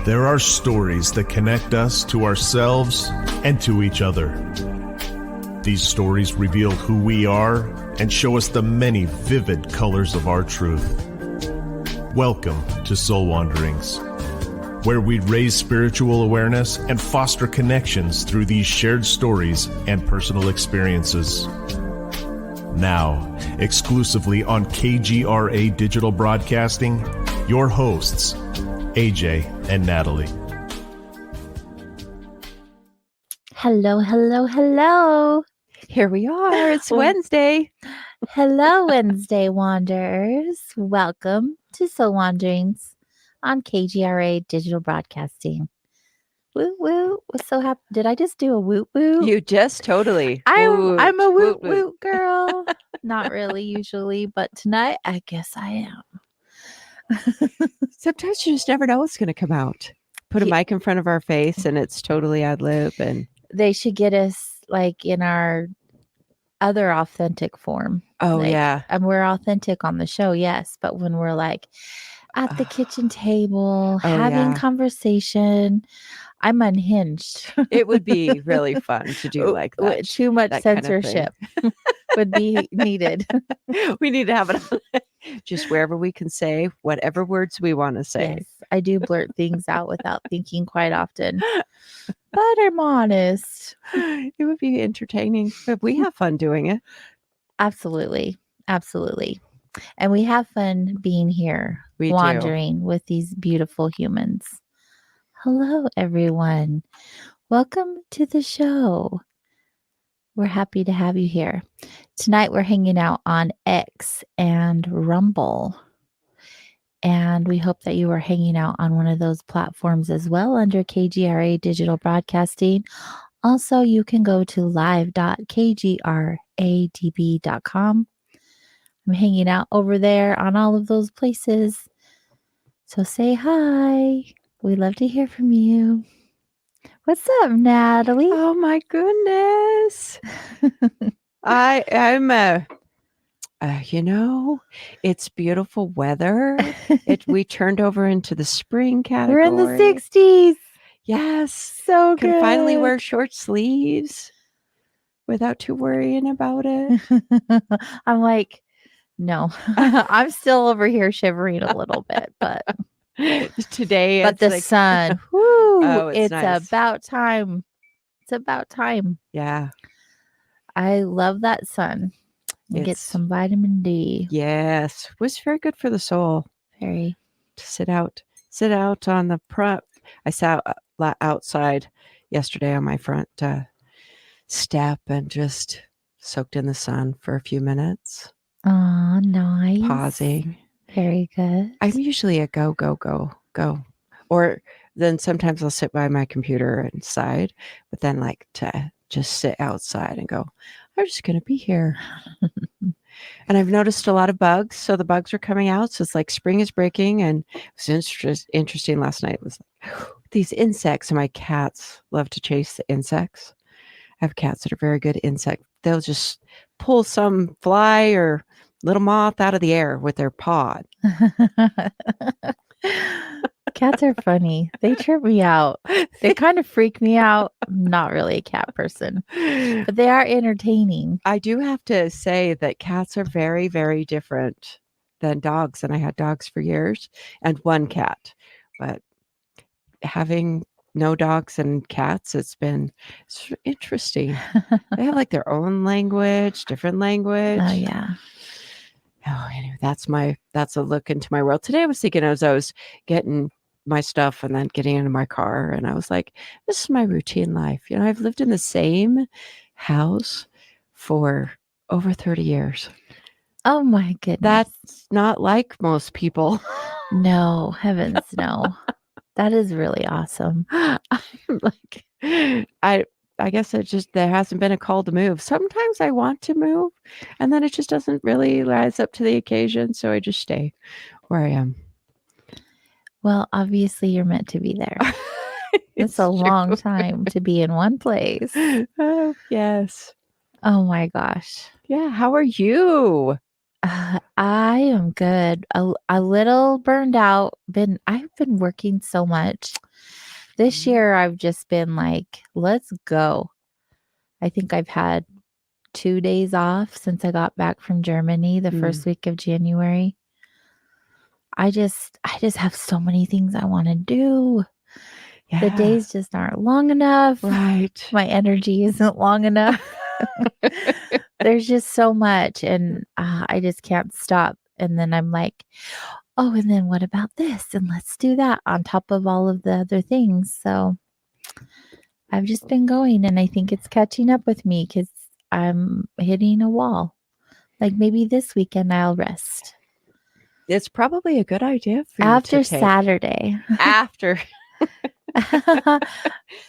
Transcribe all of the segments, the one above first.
There are stories that connect us to ourselves and to each other. These stories reveal who we are and show us the many vivid colors of our truth. Welcome to Soul Wanderings, where we raise spiritual awareness and foster connections through these shared stories and personal experiences. Now, exclusively on KGRA Digital Broadcasting, your hosts, AJ and Natalie. Hello, hello, hello. Here we are. It's Wednesday. Hello, Wednesday Wanderers. Welcome to Soul Wanderings on KGRA Digital Broadcasting. Woo woo. Was so happy. Did I just do a woot woot? You just totally. I'm a woot woot girl. Not really usually, but tonight I guess I am. Sometimes you just never know what's going to come out. Put a mic in front of our face and it's totally ad lib. And they should get us like in our other authentic form. Oh, like, yeah. And we're authentic on the show, yes. But when we're like at the kitchen table, having conversation, I'm unhinged. It would be really fun to do like that. Too much censorship would be needed. We need to have it just wherever we can say whatever words we want to say. Yes, I do blurt things out without thinking quite often. But I'm honest. It would be entertaining, but we have fun doing it. Absolutely. Absolutely. And we have fun being here, wandering with these beautiful humans. Hello, everyone. Welcome to the show. We're happy to have you here. Tonight, we're hanging out on X and Rumble. And we hope that you are hanging out on one of those platforms as well under KGRA Digital Broadcasting. Also, you can go to live.kgradb.com. I'm hanging out over there on all of those places. So say hi. We'd love to hear from you. What's up, Natalie? Oh, my goodness. I'm it's beautiful weather. We turned over into the spring category. We're in the 60s. Yes. So good. Can finally wear short sleeves without too worrying about it. I'm like, no, I'm still over here shivering a little bit, but today, but the sun, whoo, it's nice. about time. It's about time. Yeah. I love that sun. Get some vitamin D. Yes. It was very good for the soul. Very. To sit out on the front. I sat outside yesterday on my front step and just soaked in the sun for a few minutes. Oh, nice. Pausing. Very good. I'm usually a go. Or then sometimes I'll sit by my computer inside, but then like to just sit outside and go, I'm just going to be here. And I've noticed a lot of bugs. So the bugs are coming out. So it's like spring is breaking. And it was interesting last night. It was like these insects, and my cats love to chase the insects. I have cats that are very good insect. They'll just pull some fly or little moth out of the air with their paw. Cats are funny. They trip me out. They kind of freak me out. I'm not really a cat person, but they are entertaining. I do have to say that cats are very, very different than dogs. And I had dogs for years and one cat. But having no dogs and cats, it's interesting. They have like their own language, different language. Oh, yeah. Oh, anyway, that's a look into my world. Today I was thinking as I was getting my stuff and then getting into my car, and I was like, this is my routine life. I've lived in the same house for over 30 years. Oh my goodness. That's not like most people. No, heavens no. That is really awesome. I'm like, I guess there hasn't been a call to move. Sometimes I want to move and then it just doesn't really rise up to the occasion. So I just stay where I am. Well, obviously you're meant to be there. It's a long time to be in one place. Oh, yes. Oh my gosh. Yeah. How are you? I am good. A little burned out. I've been working so much. This year I've just been like, let's go. I think I've had 2 days off since I got back from Germany the first week of January. I just have so many things I want to do. Yeah. The days just aren't long enough. Right. My energy isn't long enough. There's just so much, and I just can't stop. And then I'm like, oh, and then what about this? And let's do that on top of all of the other things. So I've just been going, and I think it's catching up with me because I'm hitting a wall. Like maybe this weekend I'll rest. It's probably a good idea for you After to take. Saturday. After.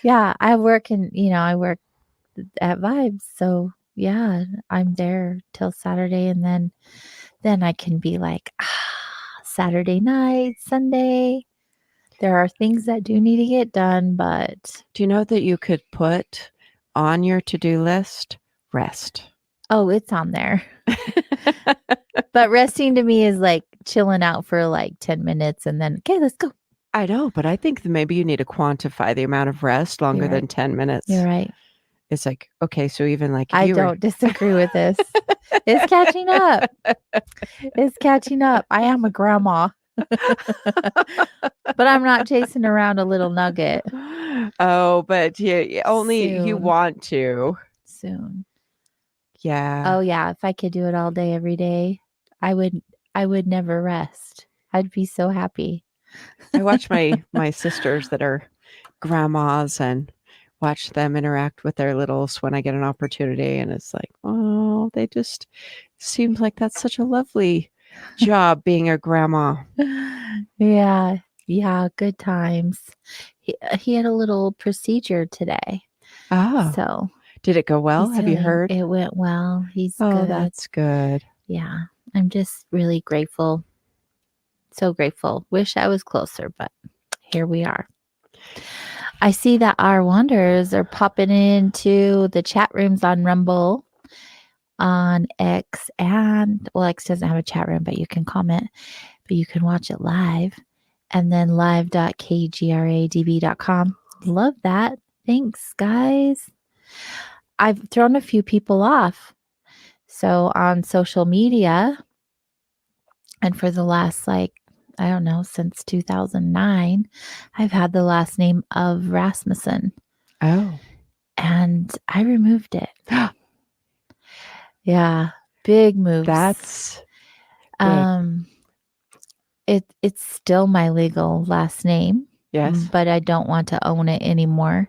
Yeah, I work at Vibes. So yeah, I'm there till Saturday, and then I can be like, Saturday night, Sunday. There are things that do need to get done, but Do you know that you could put on your to-do list rest? oh, it's on there. But resting to me is like chilling out for like 10 minutes and then, okay, let's go. I know, but I think that maybe you need to quantify the amount of rest longer You're than right. 10 minutes. You're right. It's like, okay, so even like if I you were don't disagree with this. It's catching up. It's catching up. I am a grandma. But I'm not chasing around a little nugget. Oh, but you only you Soon. want to. Soon. Yeah. Oh yeah, if I could do it all day every day, I would never rest. I'd be so happy. I watch my sisters that are grandmas and watch them interact with their littles when I get an opportunity, and it's like, oh, they just seems like that's such a lovely job being a grandma. Yeah. Yeah, good times. He had a little procedure today. Oh, So did it go well? he's Have you doing heard? it went well. He's Oh, good. that's good. Yeah. I'm just really grateful. So grateful. Wish I was closer, but here we are. I see that our wanderers are popping into the chat rooms on Rumble, on X, and well, X doesn't have a chat room, but you can comment, but you can watch it live. And then live.kgradb.com. Love that. Thanks, guys. I've thrown a few people off. So on social media, and for the last, I don't know, since 2009, I've had the last name of Rasmussen. Oh. And I removed it. Yeah. Big moves. That's good. It's still my legal last name. Yes. But I don't want to own it anymore.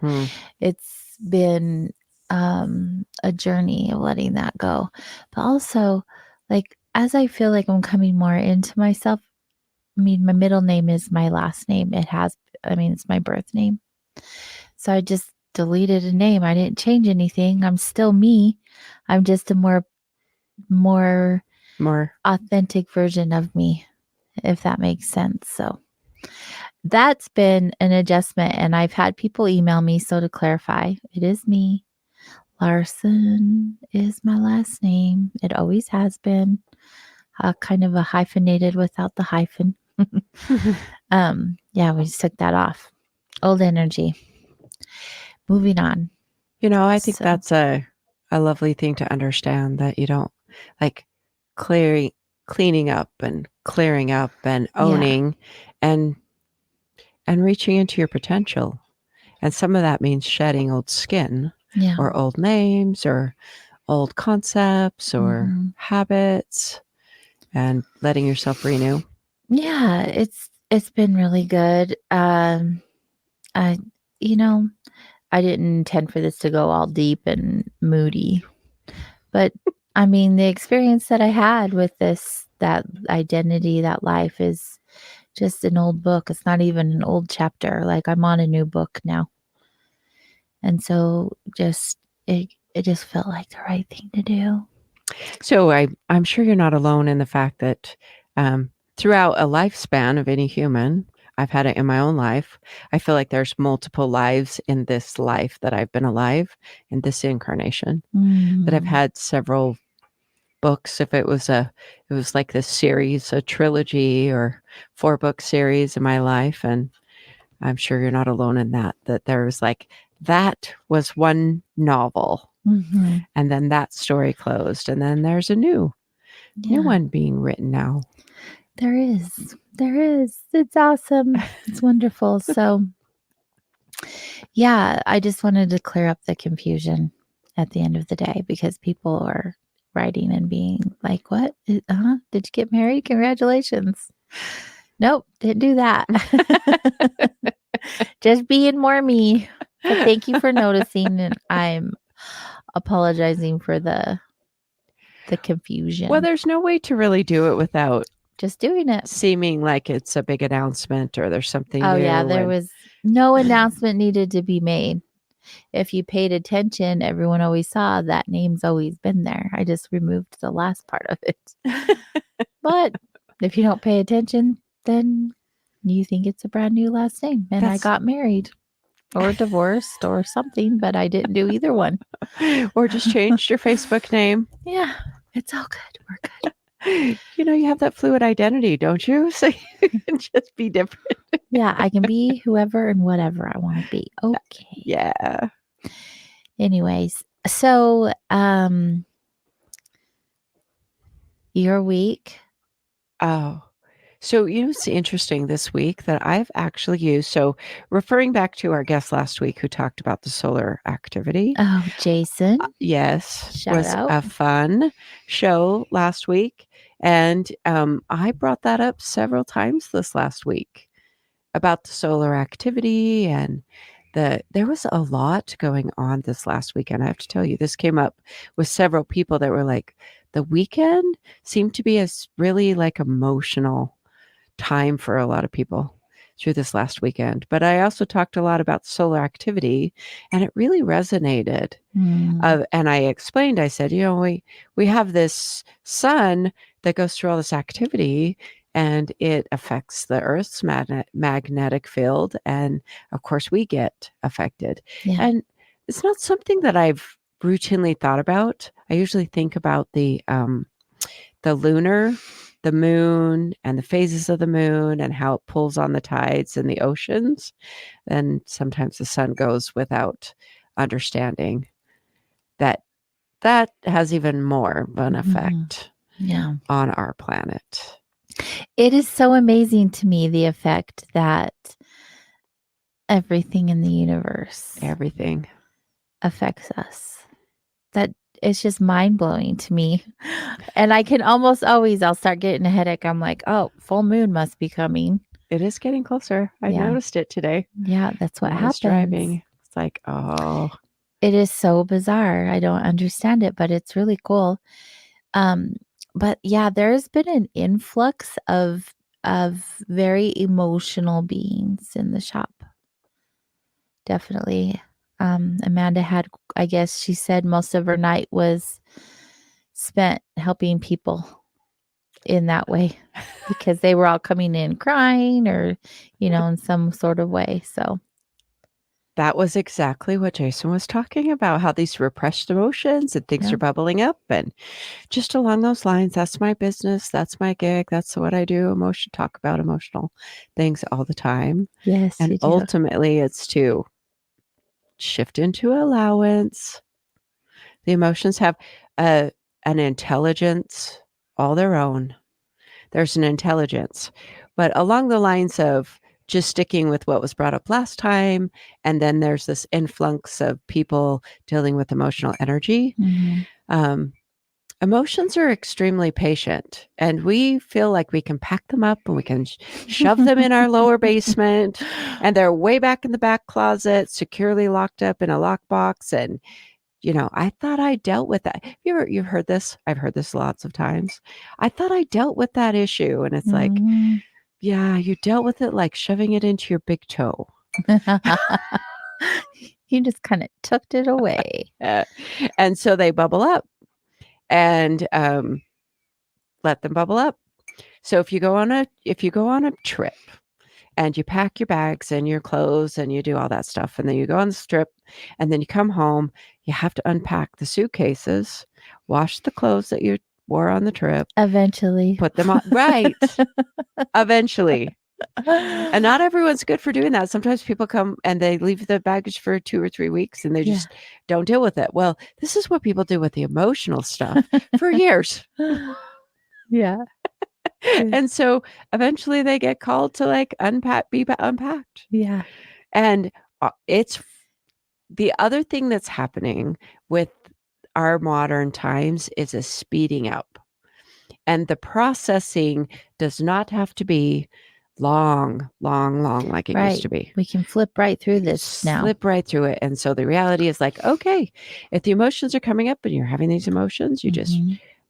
It's been a journey of letting that go. But also, as I feel like I'm coming more into myself, I mean, my middle name is my last name. It's my birth name. So I just deleted a name. I didn't change anything. I'm still me. I'm just a more authentic version of me, if that makes sense. So that's been an adjustment, and I've had people email me. So to clarify, it is me. Larson is my last name. It always has been kind of a hyphenated without the hyphen. Yeah, we just took that off. Old energy. Moving on. I think that's a lovely thing to understand, that you don't like cleaning up and clearing up and owning and reaching into your potential. And some of that means shedding old skin or old names or old concepts or habits and letting yourself renew. Yeah, it's been really good. I didn't intend for this to go all deep and moody, but I mean, the experience that I had with that identity, that life is just an old book. It's not even an old chapter. Like I'm on a new book now. And so it just felt like the right thing to do. So I'm sure you're not alone in the fact that throughout a lifespan of any human, I've had it in my own life. I feel like there's multiple lives in this life that I've been alive in this incarnation, that I've had several books if it was like this series, a trilogy or 4-book series in my life. And I'm sure you're not alone in that there was like, that was one novel. Mhm. And then that story closed. And then there's a new Yeah, one being written now. there is. There is. It's awesome. It's wonderful. So, yeah, I just wanted to clear up the confusion at the end of the day because people are writing and being like, "What? Did you get married? Congratulations." Nope, didn't do that. Just being more me. But thank you for noticing, and I'm apologizing for the confusion. Well, there's no way to really do it without just doing it. seeming like it's a big announcement or there's something Oh new. yeah, there was no announcement needed to be made. If you paid attention, everyone always saw that name's always been there. I just removed the last part of it. But if you don't pay attention, then you think it's a brand new last name. And I got married or divorced or something, but I didn't do either one. Or just changed your Facebook name. Yeah, it's all good. We're good. You have that fluid identity, don't you? So you can just be different. Yeah, I can be whoever and whatever I want to be. Okay. Yeah. Anyways, so your week. Oh. So, it's interesting this week that I've actually used. So, referring back to our guest last week who talked about the solar activity. Oh, Jason. Yes. Shout was out. a fun show last week. And I brought that up several times this last week about the solar activity. And there was a lot going on this last weekend. I have to tell you, this came up with several people that were like, the weekend seemed to be a really like emotional time for a lot of people through this last weekend. But I also talked a lot about solar activity, and it really resonated. And I explained, I said, we have this sun that goes through all this activity, and it affects the Earth's magnetic field. And of course, we get affected. Yeah. And it's not something that I've routinely thought about. I usually think about the lunar, the moon, and the phases of the moon and how it pulls on the tides in the oceans. And sometimes the sun goes without understanding that has even more of an effect on our planet. It is so amazing to me, the effect that everything in the universe affects us. That it's just mind-blowing to me. And I can almost always, I'll start getting a headache. I'm like, oh, full moon must be coming. It is getting closer. I noticed it today. Yeah, that's what happens. Driving. It's like, oh. It is so bizarre. I don't understand it, but it's really cool. But yeah, there's been an influx of very emotional beings in the shop. Definitely. Amanda had, I guess she said most of her night was spent helping people in that way because they were all coming in crying or, in some sort of way. So that was exactly what Jason was talking about, how these repressed emotions and things are bubbling up. And just along those lines, that's my business. That's my gig. That's what I do. Talk about emotional things all the time. Yes. And ultimately it's to shift into allowance. The emotions have an intelligence all their own. There's an intelligence, but along the lines of just sticking with what was brought up last time. And then there's this influx of people dealing with emotional energy. Emotions are extremely patient, and we feel like we can pack them up and we can shove them in our lower basement, and they're way back in the back closet, securely locked up in a lockbox. And, I thought I dealt with that. You've heard this? I've heard this lots of times. I thought I dealt with that issue. And it's like, yeah, you dealt with it like shoving it into your big toe. You just kind of tucked it away. And so they bubble up. And let them bubble up. So if you go on a trip and you pack your bags and your clothes and you do all that stuff, and then you go on the trip and then you come home, you have to unpack the suitcases, wash the clothes that you're more on the trip, Eventually. put them on. Right. Eventually. And not everyone's good for doing that. Sometimes people come and they leave the baggage for 2 or 3 weeks and they Yeah. just don't deal with it. Well, this is what people do with the emotional stuff for years. Yeah. And so eventually they get called to like be unpacked. Yeah. And it's the other thing that's happening with our modern times is a speeding up. And the processing does not have to be long like it used to be. We can flip right through this now. Slip right through it. And so the reality is like, okay, if the emotions are coming up and you're having these emotions, you just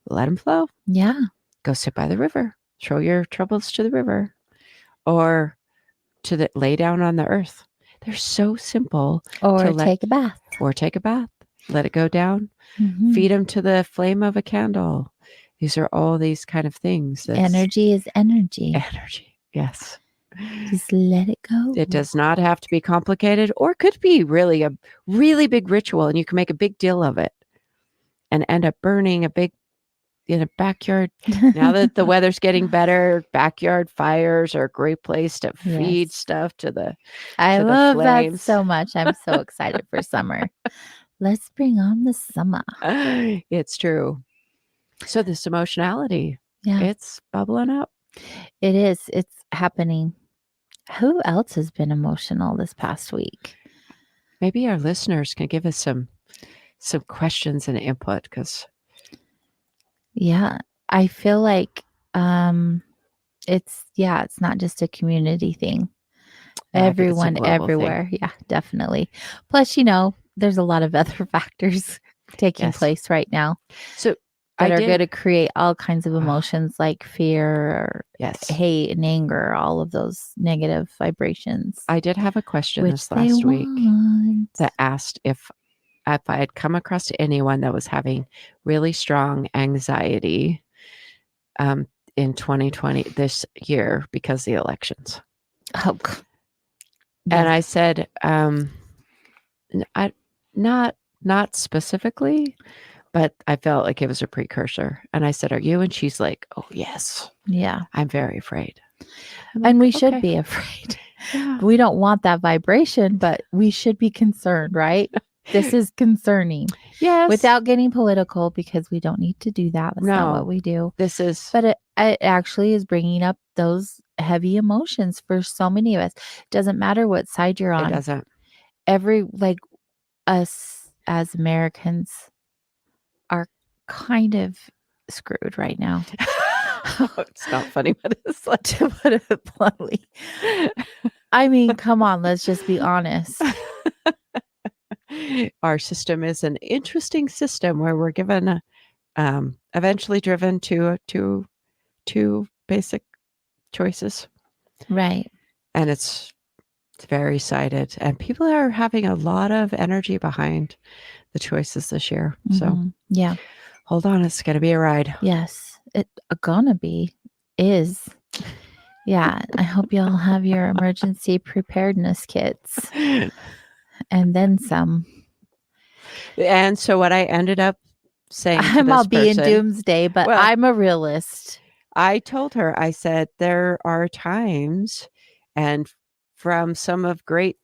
let them flow. Yeah. Go sit by the river. Throw your troubles to the river or lay down on the earth. They're so simple. Or take a bath. Or take a bath. Let it go down. Feed them to the flame of a candle. These are all these kind of things. Energy is energy. Energy. Yes. Just let it go. It does not have to be complicated, or it could be really a really big ritual and you can make a big deal of it and end up burning in a backyard. Now that the weather's getting better, backyard fires are a great place to feed stuff to the I to the love flames. that so much. I'm so excited for summer. Let's bring on the summer. It's true. So this emotionality, Yeah, it's bubbling up. it is. It's happening. Who else has been emotional this past week? Maybe our listeners can give us some questions and input because yeah, I feel like it's not just a community thing. Everyone everywhere. Thing. Yeah, definitely. Plus, there's a lot of other factors taking place right now. So that are going to create all kinds of emotions like fear or hate and anger, all of those negative vibrations. I did have a question this last week that asked if I had come across anyone that was having really strong anxiety in 2020 this year because of the elections. Oh, and I said, not specifically, but I felt like it was a precursor. And I said, are you? And she's like, oh, yes. Yeah. I'm very afraid. And we should be afraid. Yeah. We don't want that vibration, but we should be concerned, right? This is concerning. Yes. Without getting political, because we don't need to do that. That's not what we do. But it actually is bringing up those heavy emotions for so many of us. It doesn't matter what side you're on. It doesn't. Us as Americans are kind of screwed right now. It's not funny, but it's like, to put it bluntly. I mean, come on, let's just be honest. Our system is an interesting system where we're given, eventually driven to two basic choices. Right. And it's very sided. And people are having a lot of energy behind the choices this year. So yeah. Hold on, it's going to be a ride. Yes, it gonna is. Yeah, I hope y'all have your emergency preparedness kits and then some. And so what I ended up saying to I'll be in doomsday, but I'm a realist. I told her, I said, there are times, and from some of great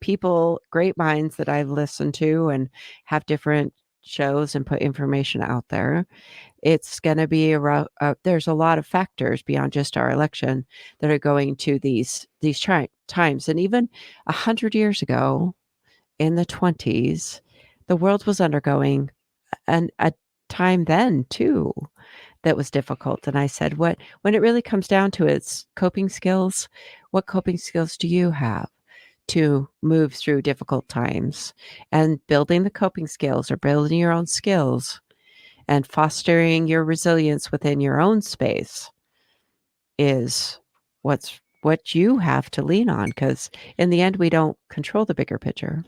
minds that I've listened to and have different shows and put information out there, it's going to be there's a lot of factors beyond just our election that are going to these times. And even 100 years ago in the 20s, the world was undergoing a time then too that was difficult. And I said, when it really comes down to it's coping skills, what coping skills do you have to move through difficult times? And building the coping skills or building your own skills and fostering your resilience within your own space is what you have to lean on, because in the end, we don't control the bigger picture.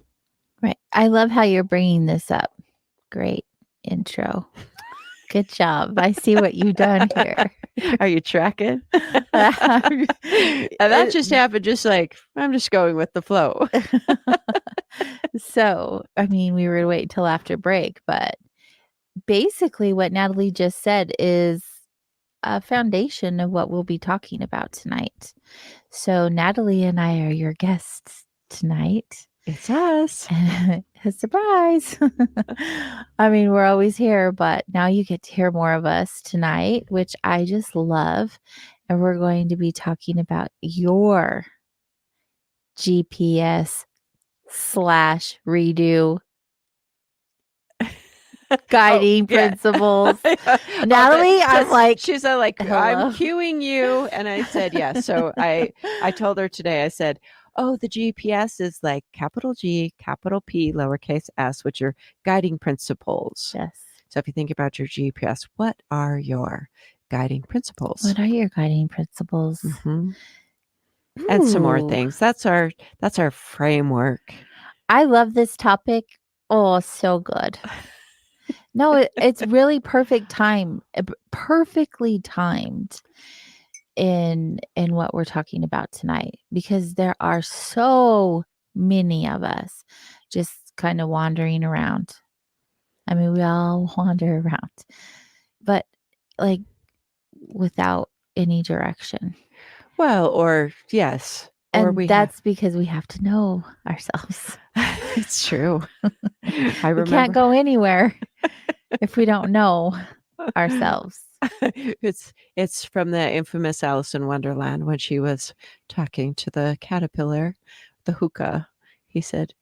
Right. I love how you're bringing this up. Great intro. Good job. I see what you've done here. Are you tracking? And that just happened just like, I'm just going with the flow. So, I mean, we were to wait until after break, but basically what Natalie just said is a foundation of what we'll be talking about tonight. So Natalie and I are your guests tonight. It's us. A surprise. I mean, we're always here, but now you get to hear more of us tonight, which I just love. And we're going to be talking about your GPS / redo guiding principles. Natalie, I'm like, she's like, hello? I'm cueing you. And I said, yes. So I told her today, I said, oh, the GPS is like capital G, capital P, lowercase s, which are guiding principles. Yes. So if you think about your GPS, what are your guiding principles? What are your guiding principles? Mm-hmm. And some more things. That's our framework. I love this topic. Oh, so good. No, it's really perfectly timed in what we're talking about tonight, because there are so many of us just kind of wandering around. I mean, we all wander around, but like without any direction. Well, or yes. And that's because we have to know ourselves. It's true. I remember. We can't go anywhere if we don't know ourselves. It's from the infamous Alice in Wonderland when she was talking to the caterpillar, the hookah. He said,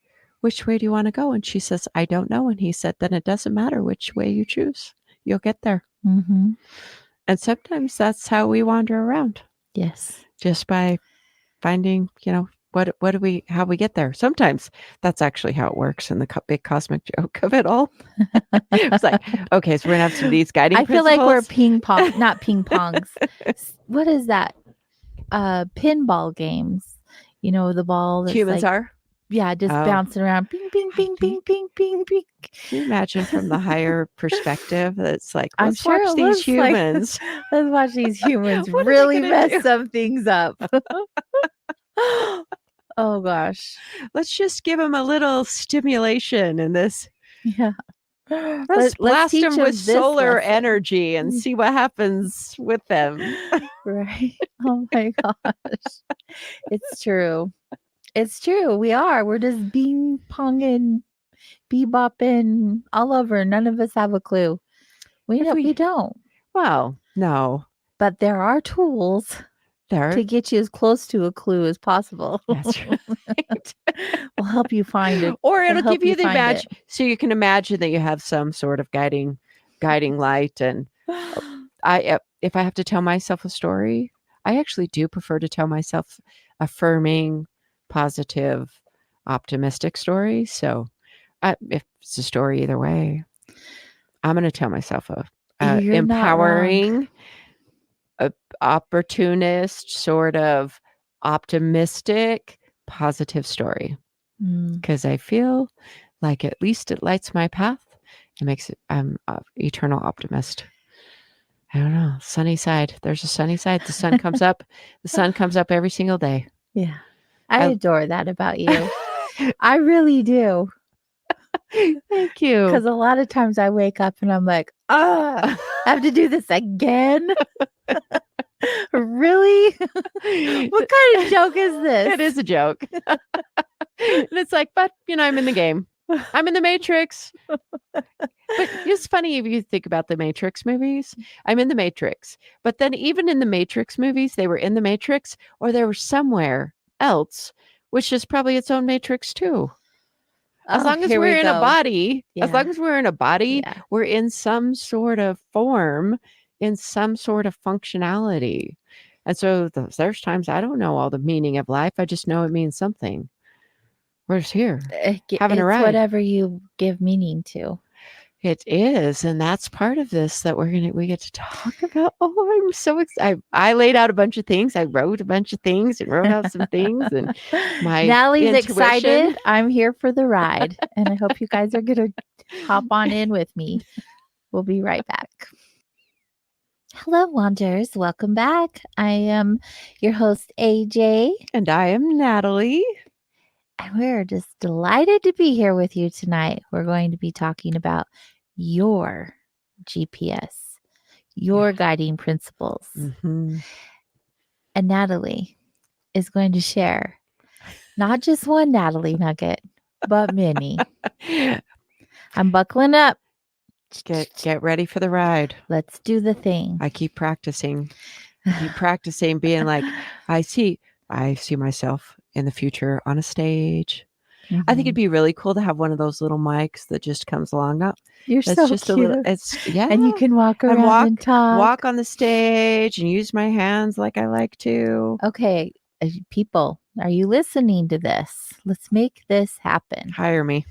which way do you want to go? And she says, I don't know. And he said, then it doesn't matter which way you choose. You'll get there. Mm-hmm. And sometimes that's how we wander around. Yes. Just by finding, how we get there. Sometimes that's actually how it works in the big cosmic joke of it all. It's like, okay, so we're going to have some of these guiding principles. I feel like we're ping pong, not ping pongs. What is that? Pinball games. You know, the ball that's humans are? Yeah, just bouncing around. Ping, ping, ping, ping, ping, ping, ping. Can you imagine from the higher perspective? It's like, let's watch these humans. Let's watch these humans really mess some things up. Oh, gosh. Let's just give them a little stimulation in this. Yeah. Let's blast them with solar energy and see what happens with them. Right. Oh, my gosh. It's true. It's true. We're just ping ponging, bebopping all over. None of us have a clue. We don't. Well, no. But there are tools to get you as close to a clue as possible. That's right. We'll help you find it. Or it'll give you the imagine, so you can imagine that you have some sort of guiding light. And if I have to tell myself a story, I actually do prefer to tell myself affirming, positive, optimistic story. So if it's a story either way, I'm going to tell myself a empowering, opportunist, sort of optimistic, positive story. Because I feel like at least it lights my path. It makes it, I'm an eternal optimist. I don't know. Sunny side. There's a sunny side. The sun comes up. The sun comes up every single day. Yeah. I adore that about you. I really do. Thank you. Because a lot of times I wake up and I'm like, I have to do this again. Really? What kind of joke is this? It is a joke. And it's like, but I'm in the game. I'm in the Matrix. But it's funny if you think about the Matrix movies. I'm in the Matrix. But then even in the Matrix movies, they were in the Matrix or they were somewhere else, which is probably its own Matrix too. As long as we're in a body, we're in some sort of form, in some sort of functionality. And so there's times I don't know all the meaning of life. I just know it means something. We're just here having a ride. Whatever you give meaning to. It is. And that's part of this that we get to talk about. Oh, I'm so excited. I laid out a bunch of things. I wrote a bunch of things and wrote out some things. And my Natalie's excited. I'm here for the ride. And I hope you guys are going to hop on in with me. We'll be right back. Hello, Wanderers. Welcome back. I am your host, AJ. And I am Natalie. And we're just delighted to be here with you tonight. We're going to be talking about your GPS, your guiding principles. Mm-hmm. And Natalie is going to share not just one Natalie nugget, but many. I'm buckling up. Get ready for the ride. Let's do the thing. I keep practicing. Being like, I see myself in the future on a stage. Mm-hmm. I think it'd be really cool to have one of those little mics that just comes along up. You're That's so just cute. a little, it's yeah. And you can walk around and talk. Walk on the stage and use my hands like I like to. Okay, people, are you listening to this? Let's make this happen. Hire me.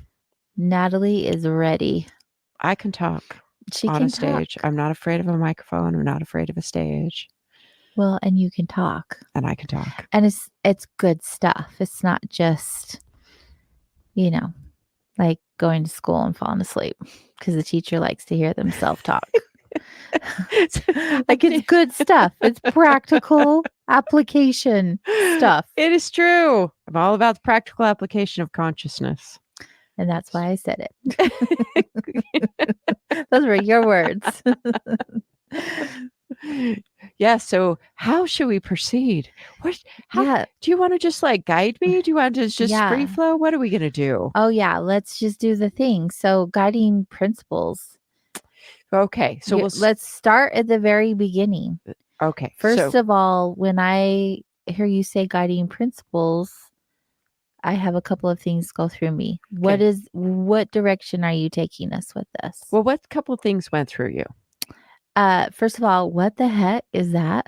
Natalie is ready. I can talk on a stage. Talk. I'm not afraid of a microphone. I'm not afraid of a stage. Well, and you can talk. And I can talk. And it's good stuff. It's not just, like going to school and falling asleep because the teacher likes to hear themselves talk. Like it's good stuff. It's practical application stuff. It is true. I'm all about the practical application of consciousness. And that's why I said it. Those were your words. Yeah. So how should we proceed? Do you want to just like guide me? Do you want to just free flow? What are we going to do? Oh yeah. Let's just do the thing. So guiding principles. Okay. So let's start at the very beginning. Okay. First of all, when I hear you say guiding principles, I have a couple of things go through me. Okay. What direction are you taking us with this? Well, what couple of things went through you? First of all, what the heck is that?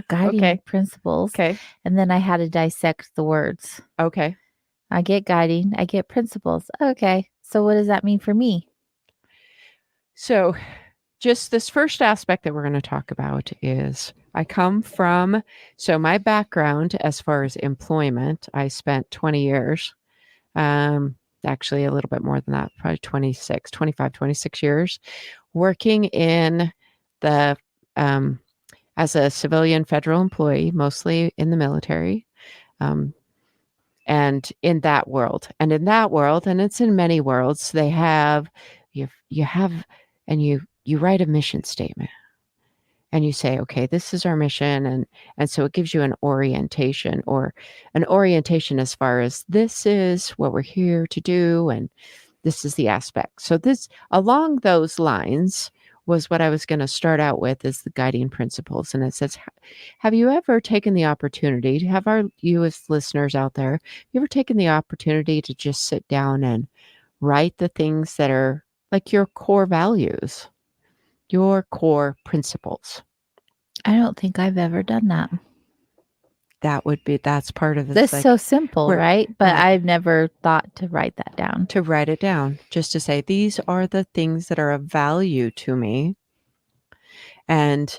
Guiding principles. Okay. And then I had to dissect the words. Okay. I get guiding. I get principles. Okay. So what does that mean for me? So just this first aspect that we're going to talk about is I come from, so my background as far as employment, I spent 20 years, actually a little bit more than that, probably 26 years working in the, as a civilian federal employee, mostly in the military, and in that world, and it's in many worlds, they have, you write a mission statement and you say, okay, this is our mission. And so it gives you an orientation as far as this is what we're here to do. And this is the aspect. So this, along those lines, was what I was going to start out with, is the guiding principles. And it says, have you ever taken the opportunity to have you as listeners out there, you ever taken the opportunity to just sit down and write the things that are like your core values, your core principles? I don't think I've ever done that. That's part of it. That's like, so simple, right? But I've never thought to write that down. To write it down, just to say, these are the things that are of value to me. And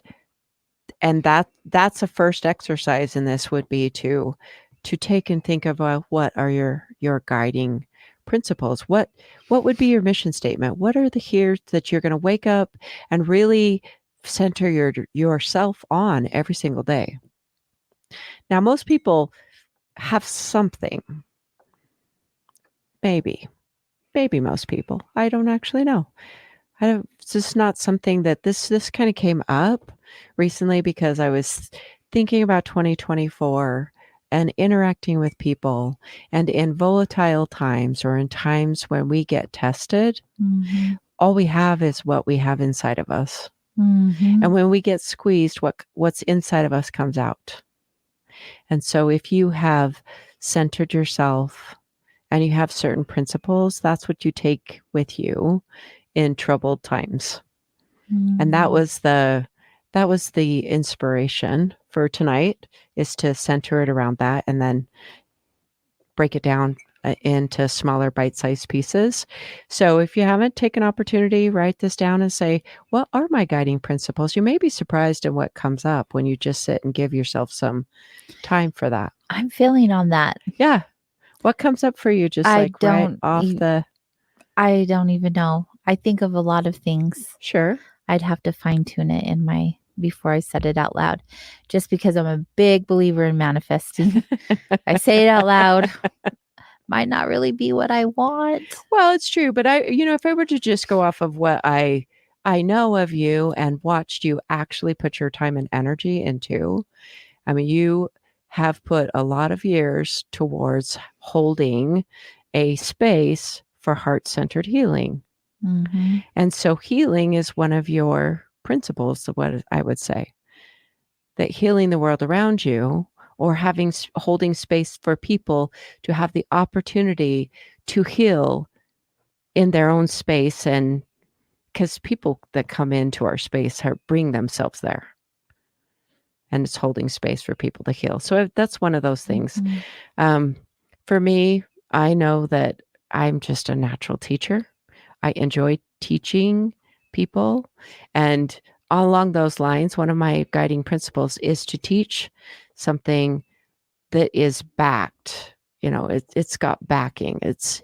that's a first exercise in this, would be to take and think about what are your guiding principles. What would be your mission statement? What are the here that you're going to wake up and really center yourself on every single day? Now, most people have something. Maybe most people. I don't actually know. It's just not something that this kind of came up recently because I was thinking about 2024 and interacting with people, and in volatile times or in times when we get tested, all we have is what we have inside of us. And when we get squeezed, what's inside of us comes out. And so if you have centered yourself and you have certain principles, that's what you take with you in troubled times. And that was the inspiration for tonight, is to center it around that and then break it down into smaller bite-sized pieces. So if you haven't taken opportunity, write this down and say, what are my guiding principles? You may be surprised at what comes up when you just sit and give yourself some time for that. I'm feeling on that. Yeah. What comes up for you? Just I don't even know. I think of a lot of things. Sure. I'd have to fine tune it before I said it out loud, just because I'm a big believer in manifesting. I say it out loud. Might not really be what I want. Well, it's true. But if I were to just go off of what I I know of you and watched you actually put your time and energy into. I mean, you have put a lot of years towards holding a space for heart-centered healing. Mm-hmm. And so healing is one of your principles, of what I would say. That healing the world around you, or holding space for people to have the opportunity to heal in their own space, and because people that come into our space bring themselves there, and it's holding space for people to heal. So that's one of those things. Mm-hmm. For me, I know that I'm just a natural teacher. I enjoy teaching people, and along those lines, one of my guiding principles is to teach something that is backed. It's got backing. It's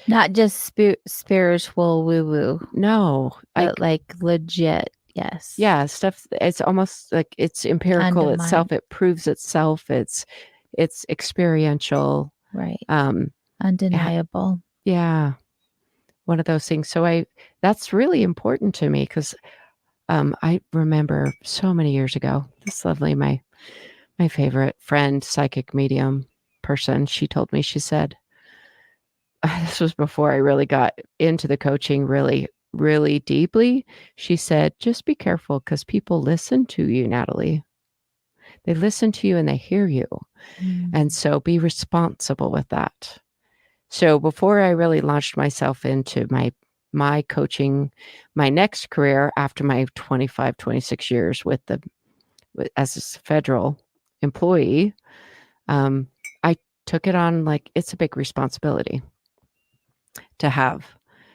Not just spiritual woo-woo, no, but like legit. Yes. yeah, stuff. It's almost like it's empirical itself. It proves itself. It's experiential. Right. Um, Undeniable. yeah, one of those things. So that's really important to me, because I remember so many years ago, this lovely, my favorite friend, psychic medium person, she told me, she said, this was before I really got into the coaching really, really deeply. She said, just be careful, because people listen to you, Natalie. They listen to you and they hear you. And so be responsible with that. So before I really launched myself into my coaching, my next career after my 25, 26 years as a federal employee, I took it on like it's a big responsibility to have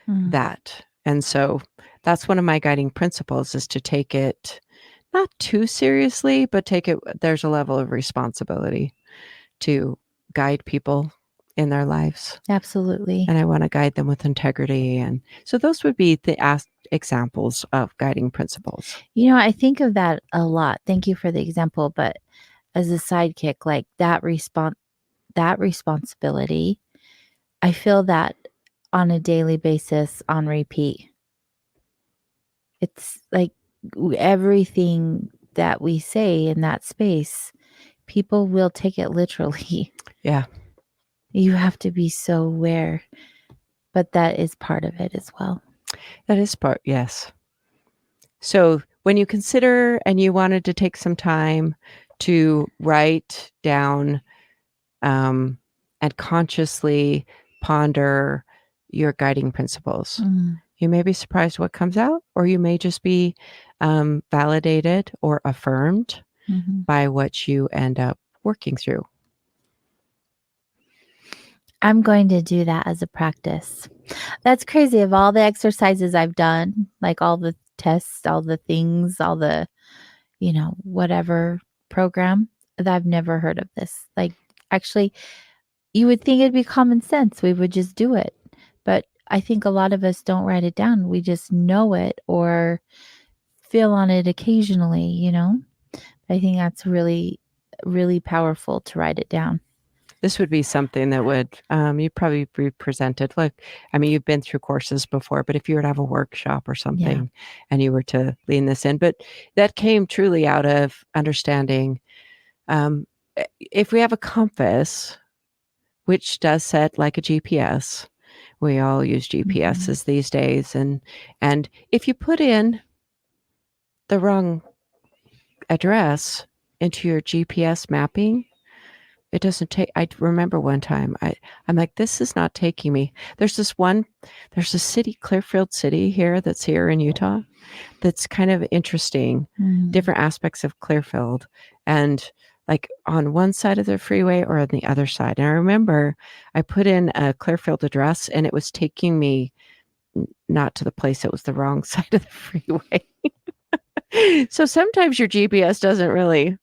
that. And so that's one of my guiding principles, is to take it not too seriously, but there's a level of responsibility to guide people in their lives. Absolutely. And I want to guide them with integrity. And so those would be the examples of guiding principles. I think of that a lot. Thank you for the example. But as a sidekick, like that responsibility, I feel that on a daily basis on repeat. It's like everything that we say in that space, people will take it literally. Yeah. You have to be so aware, but that is part of it as well. That is part, yes. So when you consider and you wanted to take some time to write down and consciously ponder your guiding principles, you may be surprised what comes out, or you may just be validated or affirmed by what you end up working through. I'm going to do that as a practice. That's crazy. Of all the exercises I've done, like all the tests, all the things, all the, whatever program, that I've never heard of this. Like, actually, you would think it'd be common sense. We would just do it. But I think a lot of us don't write it down. We just know it or feel on it occasionally, I think that's really, really powerful to write it down. This would be something that would, you'd probably be presented. Look, I mean, you've been through courses before, but if you were to have a workshop or something and you were to lean this in, but that came truly out of understanding, if we have a compass, which does set like a GPS, we all use GPSs these days. And if you put in the wrong address into your GPS mapping, it doesn't take. I remember one time I'm like, this is not taking me. There's a city, Clearfield City that's here in Utah, that's kind of interesting, different aspects of Clearfield, and like on one side of the freeway or on the other side. And I remember I put in a Clearfield address and it was taking me not to the place. It was the wrong side of the freeway. So sometimes your GPS doesn't really,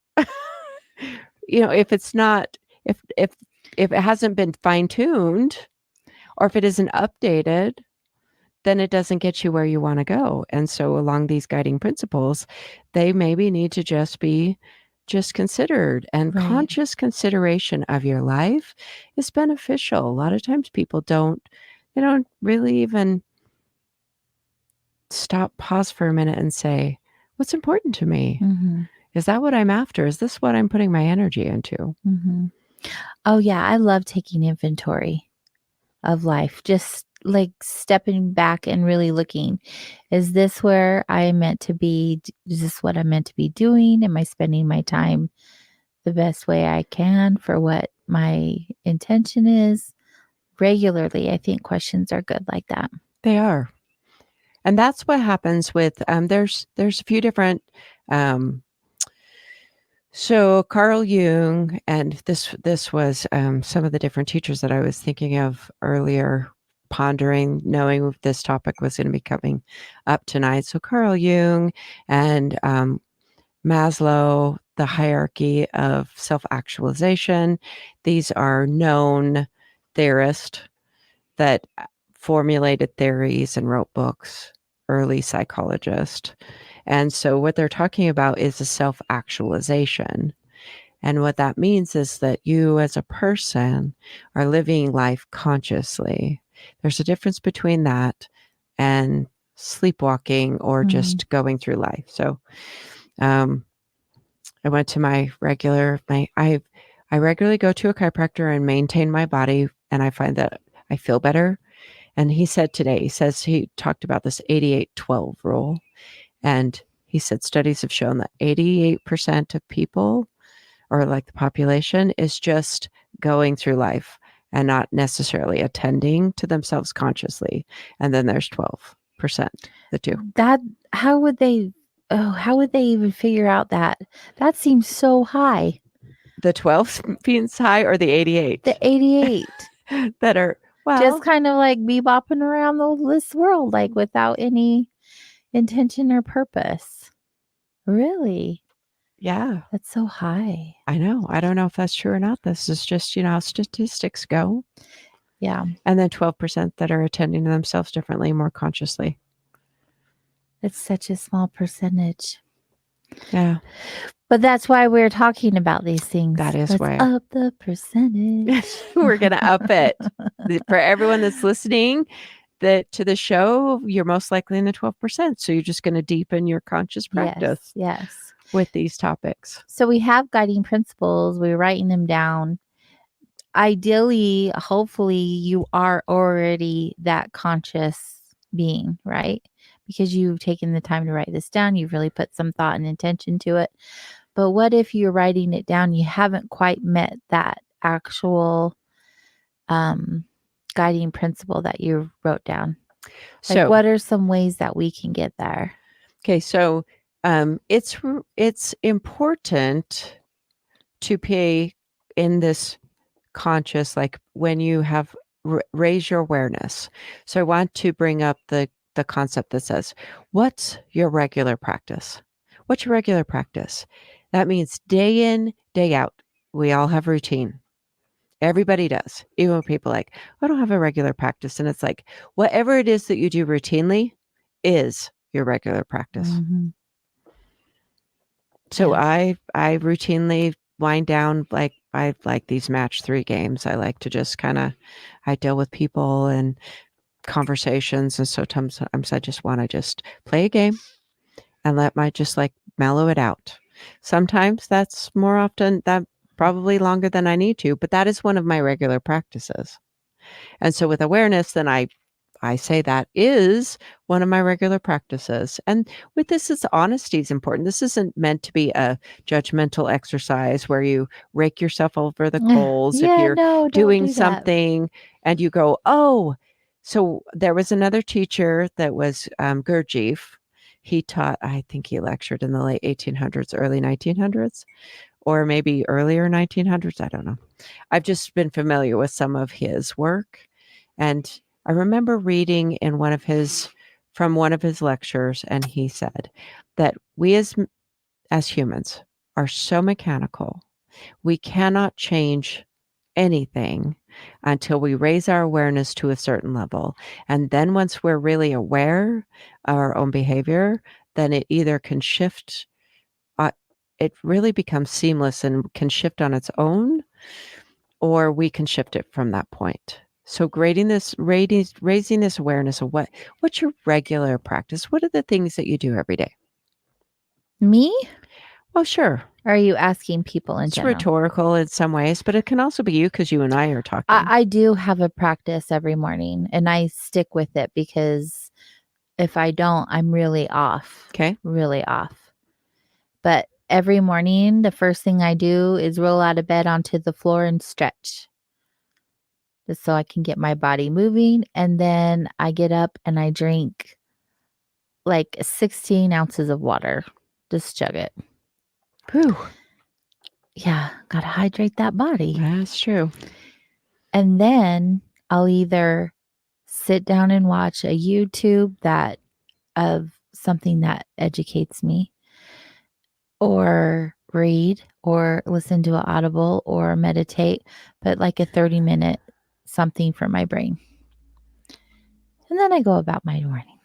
if it's not, if it hasn't been fine-tuned, or if it isn't updated, then it doesn't get you where you want to go. And so along these guiding principles, they maybe need to just be considered, and conscious consideration of your life is beneficial. A lot of times people they don't really even stop, pause for a minute and say, what's important to me? Mm-hmm. Is that what I'm after? Is this what I'm putting my energy into? Mm-hmm. Oh, yeah. I love taking inventory of life, just like stepping back and really looking. Is this where I am meant to be? Is this what I'm meant to be doing? Am I spending my time the best way I can for what my intention is? Regularly, I think questions are good like that. They are. And that's what happens with, there's a few different, so Carl Jung, and this was some of the different teachers that I was thinking of earlier, pondering, knowing if this topic was going to be coming up tonight. So Carl Jung and Maslow, the hierarchy of self-actualization. These are known theorists that formulated theories and wrote books, early psychologist. And so what they're talking about is a self-actualization. And what that means is that you as a person are living life consciously. There's a difference between that and sleepwalking or just going through life. So I went to I regularly go to a chiropractor and maintain my body, and I find that I feel better. And he said today, he talked about this 88-12 rule. And he said studies have shown that 88% of people, or like the population, is just going through life and not necessarily attending to themselves consciously. And then there's 12%, the two. How would they even figure out that? That seems so high. The 12 seems high, or the 88? The 88. That are, well, just kind of like bebopping around this world, like without any intention or purpose. Really? Yeah. That's so high. I know. I don't know if that's true or not. This is just, how statistics go. Yeah. And then 12% that are attending to themselves differently, more consciously. It's such a small percentage. Yeah. But that's why we're talking about these things. That is Let's why. up the percentage. We're going to up it. For everyone that's listening to the show, you're most likely in the 12%. So you're just going to deepen your conscious practice. Yes. With these topics. So we have guiding principles. We're writing them down. Ideally, hopefully, you are already that conscious being, right? Because you've taken the time to write this down. You've really put some thought and intention to it. But what if you're writing it down, you haven't quite met that actual guiding principle that you wrote down? Like, what are some ways that we can get there? Okay, so it's important to pay in this conscious, like when you have raise your awareness. So I want to bring up the concept that says, what's your regular practice? What's your regular practice? That means day in, day out. We all have routine. Everybody does. Even when people like, I don't have a regular practice. And it's like, whatever it is that you do routinely is your regular practice. Mm-hmm. So I routinely wind down, like I like these match 3 games. I like to just I deal with people and conversations. And sometimes I just want to just play a game and let just like mellow it out. Sometimes that's more often, that probably longer than I need to, but that is one of my regular practices. And so with awareness, then I say that is one of my regular practices. And with this, honesty is important. This isn't meant to be a judgmental exercise where you rake yourself over the coals. If you're doing something and you go, oh, so there was another teacher that was Gurdjieff. He taught, I think he lectured in the late 1800s, early 1900s, or maybe earlier 1900s. I don't know. I've just been familiar with some of his work. And I remember reading in from one of his lectures, and he said that we as humans are so mechanical. We cannot change anything until we raise our awareness to a certain level. And then once we're really aware of our own behavior, then it either can shift, it really becomes seamless and can shift on its own, or we can shift it from that point. So raising this awareness of what's your regular practice? What are the things that you do every day? Me? Well, sure. Or are you asking people in It's general? rhetorical in some ways, but it can also be you because you and I are talking. I do have a practice every morning, and I stick with it because if I don't, I'm really off. Okay. Really off. But every morning, the first thing I do is roll out of bed onto the floor and stretch, just so I can get my body moving. And then I get up and I drink like 16 ounces of water. Just chug it. Whew. Yeah, gotta hydrate that body. That's true. And then I'll either sit down and watch a YouTube that of something that educates me, or read, or listen to an audible, or meditate, but like a 30-minute something for my brain. And then I go about my morning.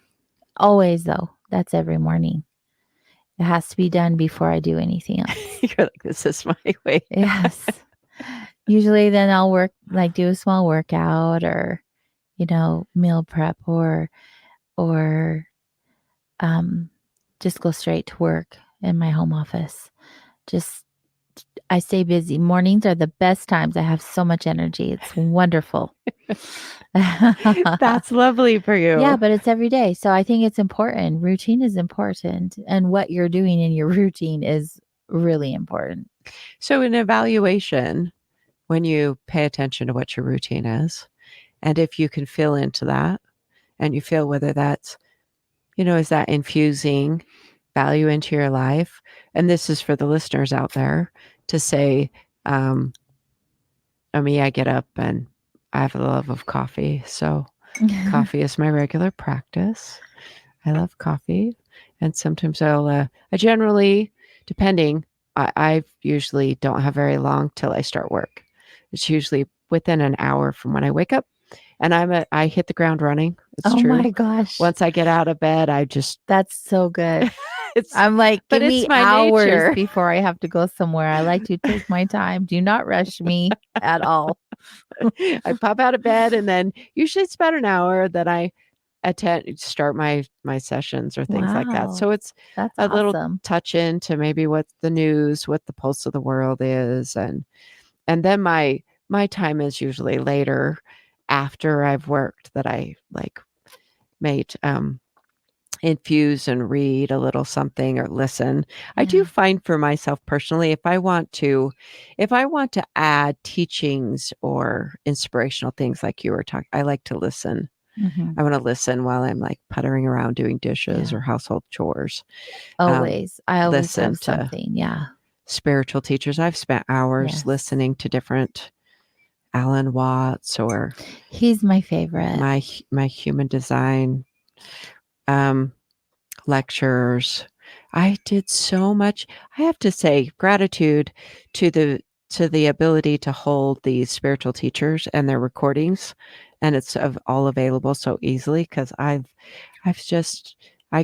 Always, though, that's every morning. It has to be done before I do anything else. You're like, this is my way. Yes. Usually then I'll do a small workout, or, meal prep, or just go straight to work in my home office. I stay busy. Mornings are the best times. I have so much energy. It's wonderful. That's lovely for you. Yeah, but it's every day. So I think it's important. Routine is important. And what you're doing in your routine is really important. So in evaluation, when you pay attention to what your routine is, and if you can feel into that, and you feel whether that's, is that infusing value into your life? And this is for the listeners out there to say, I get up and I have a love of coffee. So coffee is my regular practice. I love coffee. And sometimes I generally, depending, I usually don't have very long till I start work. It's usually within an hour from when I wake up, and I hit the ground running. It's true. Oh my gosh. Once I get out of bed, that's so good. I'm like, give me hours before I have to go somewhere. I like to take my time. Do not rush me at all. I pop out of bed, and then usually it's about an hour that I start my sessions or things like that. So that's a little touch into maybe what's the news, what the pulse of the world is, and then my time is usually later after I've worked, that I made infuse and read a little something or listen. Yeah. I do find for myself personally, if I want to add teachings or inspirational things like you were talking, I like to listen. Mm-hmm. I want to listen while I'm puttering around doing dishes or household chores. Always. I always listen have something. Yeah. Spiritual teachers. I've spent hours listening to different Alan Watts, or he's my favorite. My human design lectures. I did so much. I have to say, gratitude to the ability to hold these spiritual teachers and their recordings, and it's all available so easily, because I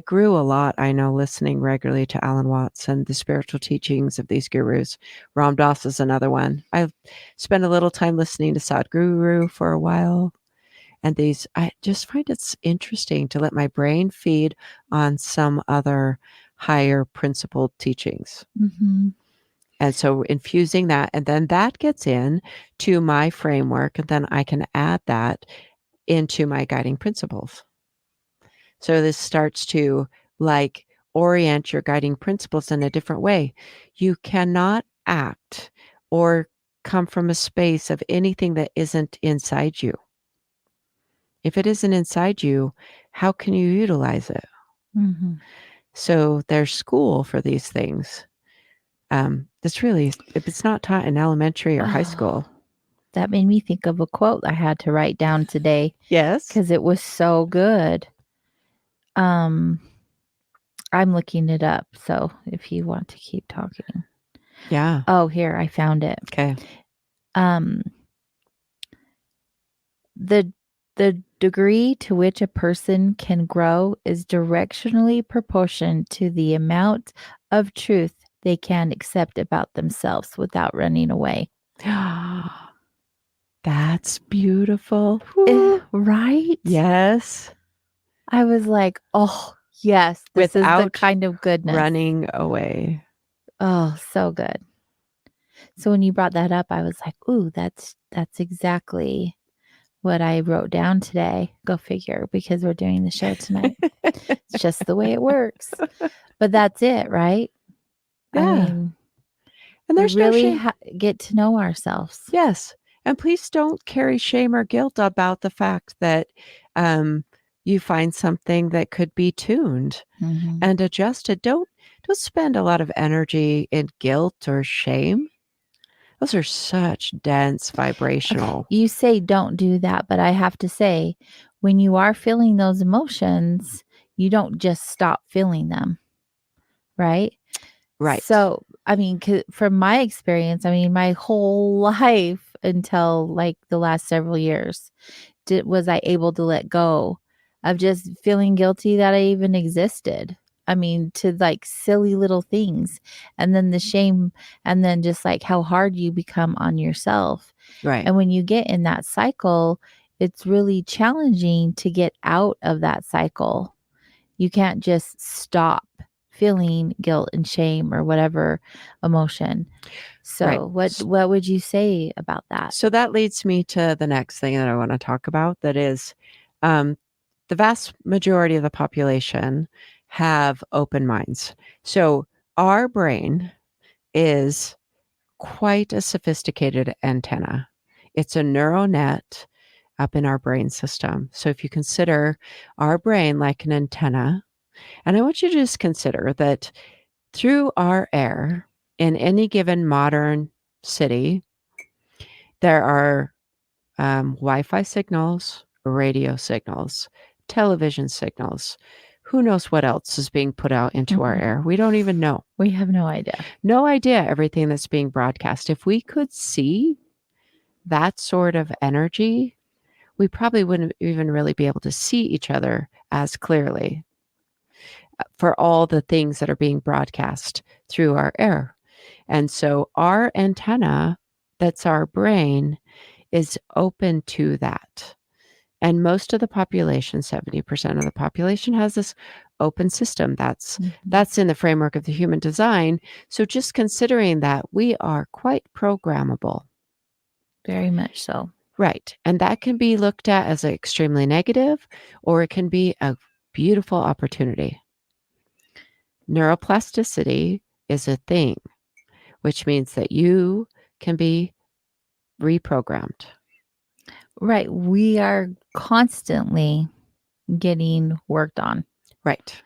grew a lot, I know, listening regularly to Alan Watts and the spiritual teachings of these gurus. Ram Dass is another one. I've spent a little time listening to Sadhguru for a while. And I just find it's interesting to let my brain feed on some other higher principled teachings. Mm-hmm. And so infusing that, and then that gets in to my framework, and then I can add that into my guiding principles. So this starts to orient your guiding principles in a different way. You cannot act or come from a space of anything that isn't inside you. If it isn't inside you, how can you utilize it? Mm-hmm. So there's school for these things. That's really, if it's not taught in elementary or high school. That made me think of a quote I had to write down today. Yes. Because it was so good. I'm looking it up, so if you want to keep talking. Yeah. Oh, here, I found it. Okay. The degree to which a person can grow is directionally proportional to the amount of truth they can accept about themselves without running away. That's beautiful. Right? Yes. I was like, oh, yes, this is the Without kind of goodness. running away. Oh, so good. So when you brought that up, I was like, ooh, that's exactly what I wrote down today. Go figure, because we're doing the show tonight. It's just the way it works. But that's it, right? Yeah. I mean, And we there's no really shame. get to know ourselves. Yes. And please don't carry shame or guilt about the fact that you find something that could be tuned and adjusted. Don't spend a lot of energy in guilt or shame. Those are such dense vibrational. You say don't do that, but I have to say, when you are feeling those emotions, you don't just stop feeling them, right? Right. So, I mean, from my experience, I mean, my whole life until like the last several years, was I able to let go of just feeling guilty that I even existed. I mean, to like silly little things, and then the shame, and then just like how hard you become on yourself. Right. And when you get in that cycle, it's really challenging to get out of that cycle. You can't just stop feeling guilt and shame or whatever emotion. So what would you say about that? So that leads me to the next thing that I want to talk about. That is, the vast majority of the population have open minds. So our brain is quite a sophisticated antenna. It's a neural net up in our brain system. So if you consider our brain like an antenna, and I want you to just consider that through our air in any given modern city, there are Wi-Fi signals, radio signals, television signals. Who knows what else is being put out into our air? We don't even know. We have no idea. No idea everything that's being broadcast. If we could see that sort of energy, we probably wouldn't even really be able to see each other as clearly for all the things that are being broadcast through our air. And so our antenna, that's our brain, is open to that. And most of the population, 70% of the population, has this open system. That's in the framework of the human design. So just considering that, we are quite programmable. Very much so. Right. And that can be looked at as extremely negative, or it can be a beautiful opportunity. Neuroplasticity is a thing, which means that you can be reprogrammed. Right. We are constantly getting worked on. Right.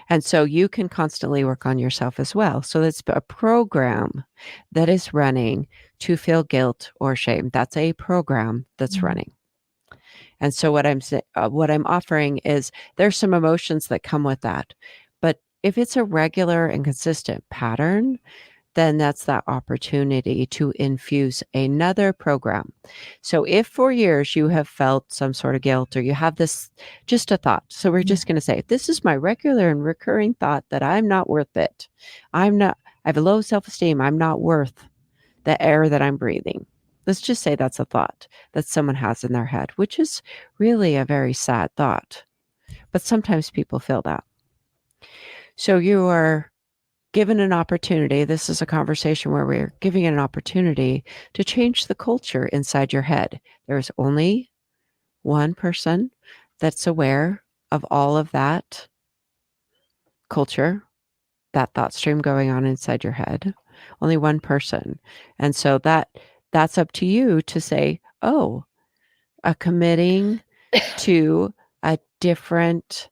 And so you can constantly work on yourself as well. So it's a program that is running to feel guilt or shame. That's a program that's running. And so what I'm offering is there's some emotions that come with that. But if it's a regular and consistent pattern, then that's that opportunity to infuse another program. So if for years you have felt some sort of guilt, or you have this, just a thought. So we're just going to say, this is my regular and recurring thought that I'm not worth it. I have a low self-esteem. I'm not worth the air that I'm breathing. Let's just say that's a thought that someone has in their head, which is really a very sad thought. But sometimes people feel that. So you are given an opportunity. This is a conversation where we're giving it an opportunity to change the culture inside your head. There's only one person that's aware of all of that culture, that thought stream going on inside your head. Only one person. And so that's up to you to say, oh, committing to a different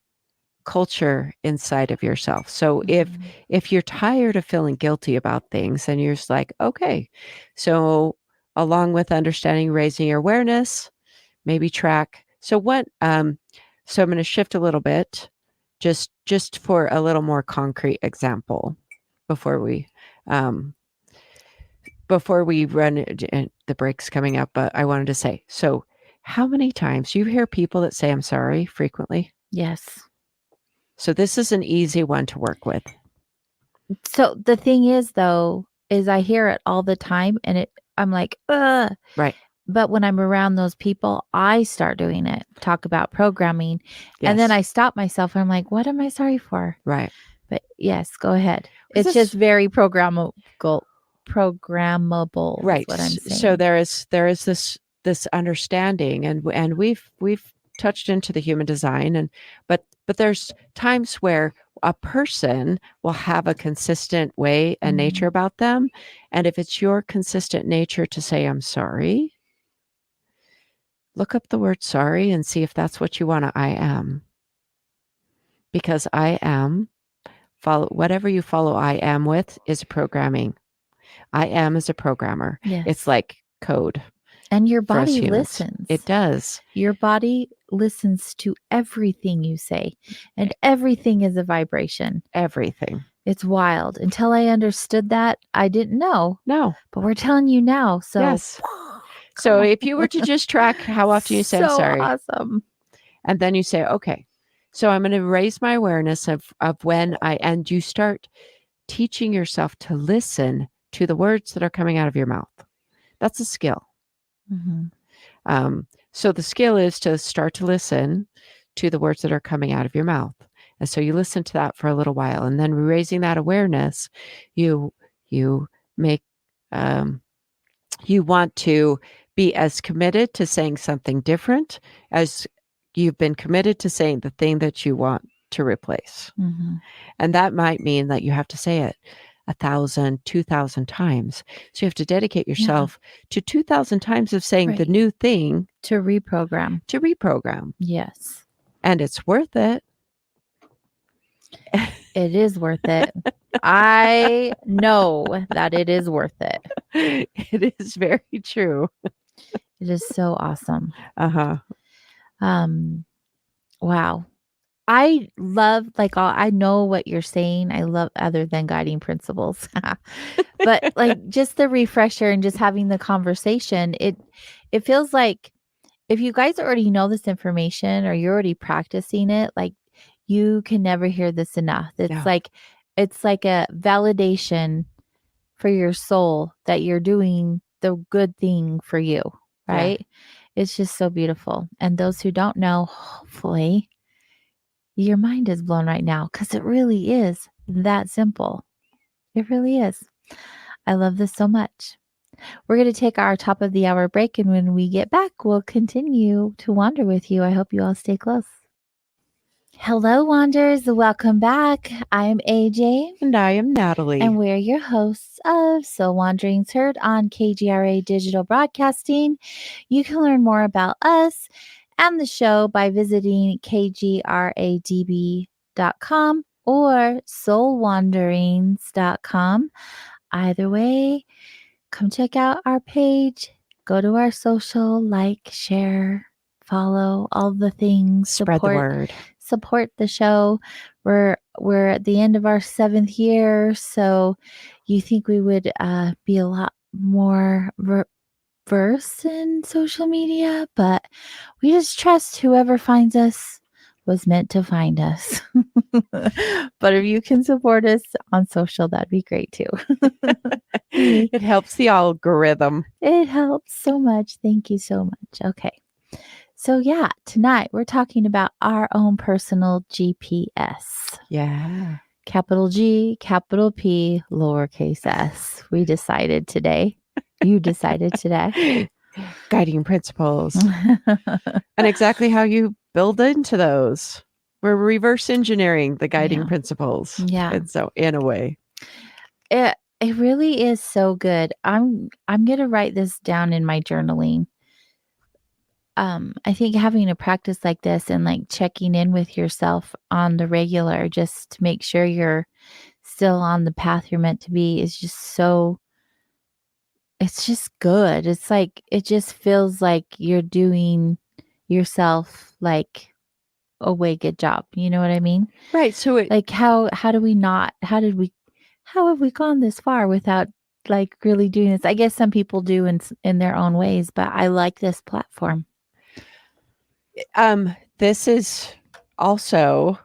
culture inside of yourself. So if you're tired of feeling guilty about things, and you're just like, okay, so along with understanding, raising your awareness, maybe track. So what, so I'm going to shift a little bit just for a little more concrete example before we run the breaks coming up. But I wanted to say, so how many times you hear people that say, I'm sorry, frequently? Yes. So this is an easy one to work with. So the thing is, though, is I hear it all the time, and I'm like, ugh. Right. but when I'm around those people, I start doing it. Talk about programming. And then Yes. I stop myself and I'm like, what am I sorry for? Right. But yes, go ahead. Was It's this- just very programmable is Right. what I'm saying. So there is this understanding, and we've touched into the human design, but there's times where a person will have a consistent way and nature about them, and if it's your consistent nature to say I'm sorry, look up the word sorry and see if that's what you want to I am. Because I am, follow whatever you follow I am with is programming. I am as a programmer. Yes. It's like code. And your for us body humans. listens. It does. Your body listens to everything you say, and everything is a vibration. Everything. It's wild. Until I understood that, I didn't know. No. But we're telling you now. So, Yes. So if you were to just track how often you say I'm sorry, awesome. and then you say, okay, so I'm going to raise my awareness of when and you start teaching yourself to listen to the words that are coming out of your mouth. That's a skill. So the skill is to start to listen to the words that are coming out of your mouth. And so you listen to that for a little while, and then raising that awareness, you make, you want to be as committed to saying something different as you've been committed to saying the thing that you want to replace. And that might mean that you have to say it 1,000, 2,000 times. So you have to dedicate yourself to 2,000 times of saying the new thing. To reprogram. Yes. And it's worth it. It is worth it. I know that it is worth it. It is very true. It is so awesome. Uh-huh. Wow. I love, I know what you're saying. I love, other than guiding principles, but like just the refresher and just having the conversation. It feels like if you guys already know this information or you're already practicing it, like you can never hear this enough. It's like a validation for your soul that you're doing the good thing for you, right? Yeah. It's just so beautiful. And those who don't know, hopefully your mind is blown right now, because it really is that simple. It really is. I love this so much. We're going to take our top of the hour break, and when we get back, we'll continue to wander with you. I hope you all stay close. Hello, Wanderers. Welcome back. I am AJ. And I am Natalie. And we're your hosts of Soul Wanderings, heard on KGRA Digital Broadcasting. You can learn more about us and the show by visiting kgradb.com or soulwanderings.com. Either way, come check out our page. Go to our social, like, share, follow, all the things. Spread the word. Support the show. We're at the end of our 7th year, so you think we would be a lot more versed in social media, but we just trust whoever finds us was meant to find us. But if you can support us on social, that'd be great too. It helps the algorithm. It helps so much. Thank you so much. Okay. So yeah, tonight we're talking about our own personal GPS. Yeah. Capital G, capital P, lowercase s. We decided today. You decided today. Guiding principles. And exactly how you build into those. We're reverse engineering the guiding principles. Yeah. And so in a way. It really is so good. I'm going to write this down in my journaling. I think having a practice like this and like checking in with yourself on the regular, just to make sure you're still on the path you're meant to be, is just so, it's just good. It's like, it just feels like you're doing yourself like a way good job. You know what I mean? Right. So like how have we gone this far without like really doing this? I guess some people do in their own ways, but I like this platform. This is also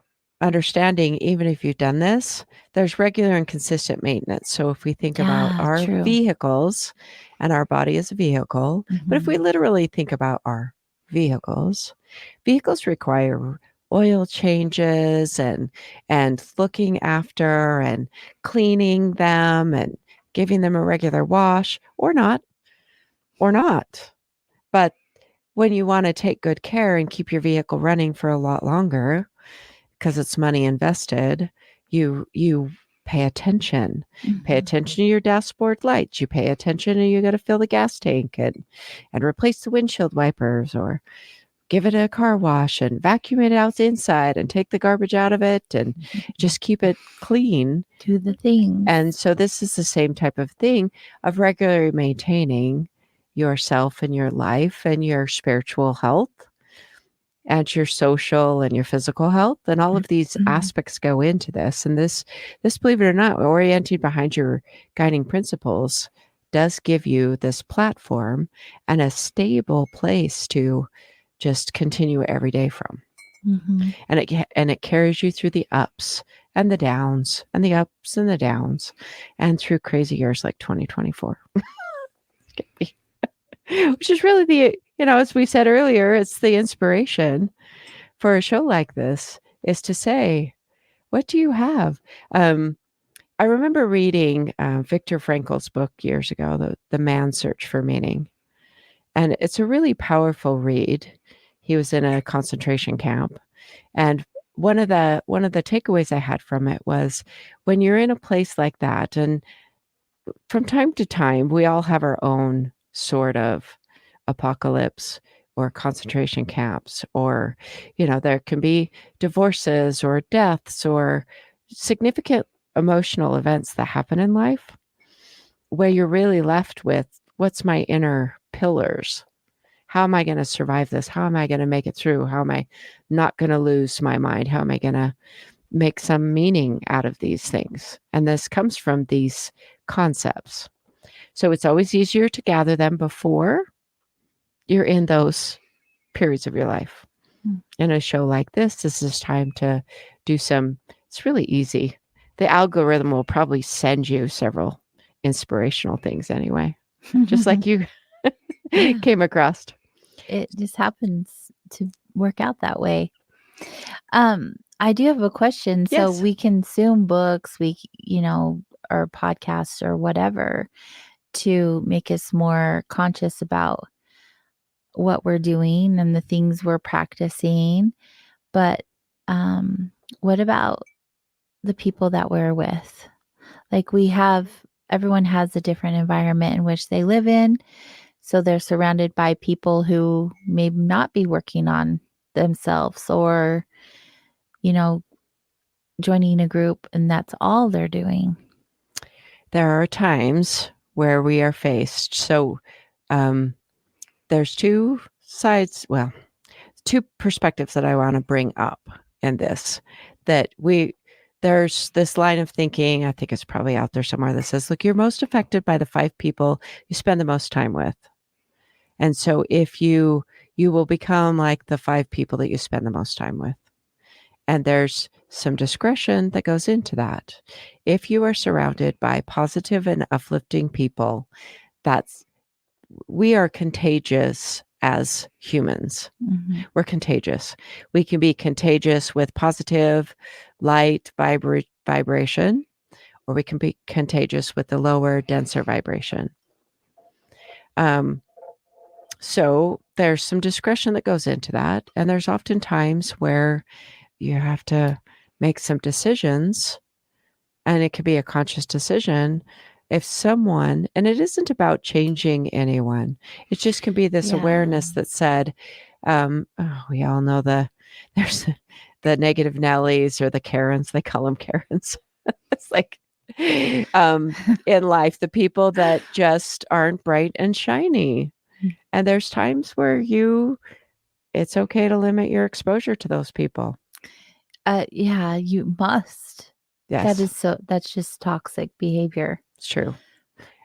understanding, even if you've done this, there's regular and consistent maintenance. So if we think about Yeah, our true. vehicles, and our body is a vehicle, but if we literally think about our vehicles require oil changes and looking after and cleaning them and giving them a regular wash or not. But when you want to take good care and keep your vehicle running for a lot longer, because it's money invested, you pay attention. Pay attention to your dashboard lights. You pay attention and you got to fill the gas tank and replace the windshield wipers or give it a car wash and vacuum it out inside and take the garbage out of it and just keep it clean. Do the things. And so this is the same type of thing of regularly maintaining yourself and your life and your spiritual health and your social and your physical health. And all of these aspects go into this. And this, believe it or not, orienting behind your guiding principles does give you this platform and a stable place to just continue every day from. And it carries you through the ups and the downs and the ups and the downs and through crazy years like 2024. Which is really the, as we said earlier, it's the inspiration for a show like this is to say, what do you have? I remember reading Viktor Frankl's book years ago, The Man's Search for Meaning. And it's a really powerful read. He was in a concentration camp. And one of the takeaways I had from it was when you're in a place like that, and from time to time, we all have our own sort of apocalypse or concentration camps, or, there can be divorces or deaths or significant emotional events that happen in life where you're really left with, what's my inner pillars? How am I going to survive this? How am I going to make it through? How am I not going to lose my mind? How am I going to make some meaning out of these things? And this comes from these concepts. So it's always easier to gather them before you're in those periods of your life. In a show like this is time to do it's really easy. The algorithm will probably send you several inspirational things anyway, just like you came across. It just happens to work out that way. I do have a question. Yes. So we consume books, or podcasts or whatever to make us more conscious about what we're doing and the things we're practicing. But what about the people that we're with? Like everyone has a different environment in which they live in. So they're surrounded by people who may not be working on themselves or, joining a group and that's all they're doing. There are times where we are faced. So there's two sides, two perspectives that I want to bring up in this, that there's this line of thinking, I think it's probably out there somewhere, that says, look, you're most affected by the 5 people you spend the most time with. And so if you will become like the 5 people that you spend the most time with. And there's some discretion that goes into that. If you are surrounded by positive and uplifting people, we are contagious as humans. We're contagious. We can be contagious with positive light vibration, or we can be contagious with the lower, denser vibration. So there's some discretion that goes into that. And there's often times where you have to make some decisions, and it could be a conscious decision. If someone, and it isn't about changing anyone, it just can be this awareness that said, we all know there's the negative Nellies or the Karens, they call them Karens. It's like, in life, the people that just aren't bright and shiny. And there's times where it's okay to limit your exposure to those people. Yeah, you must. Yes. That's just toxic behavior. It's true.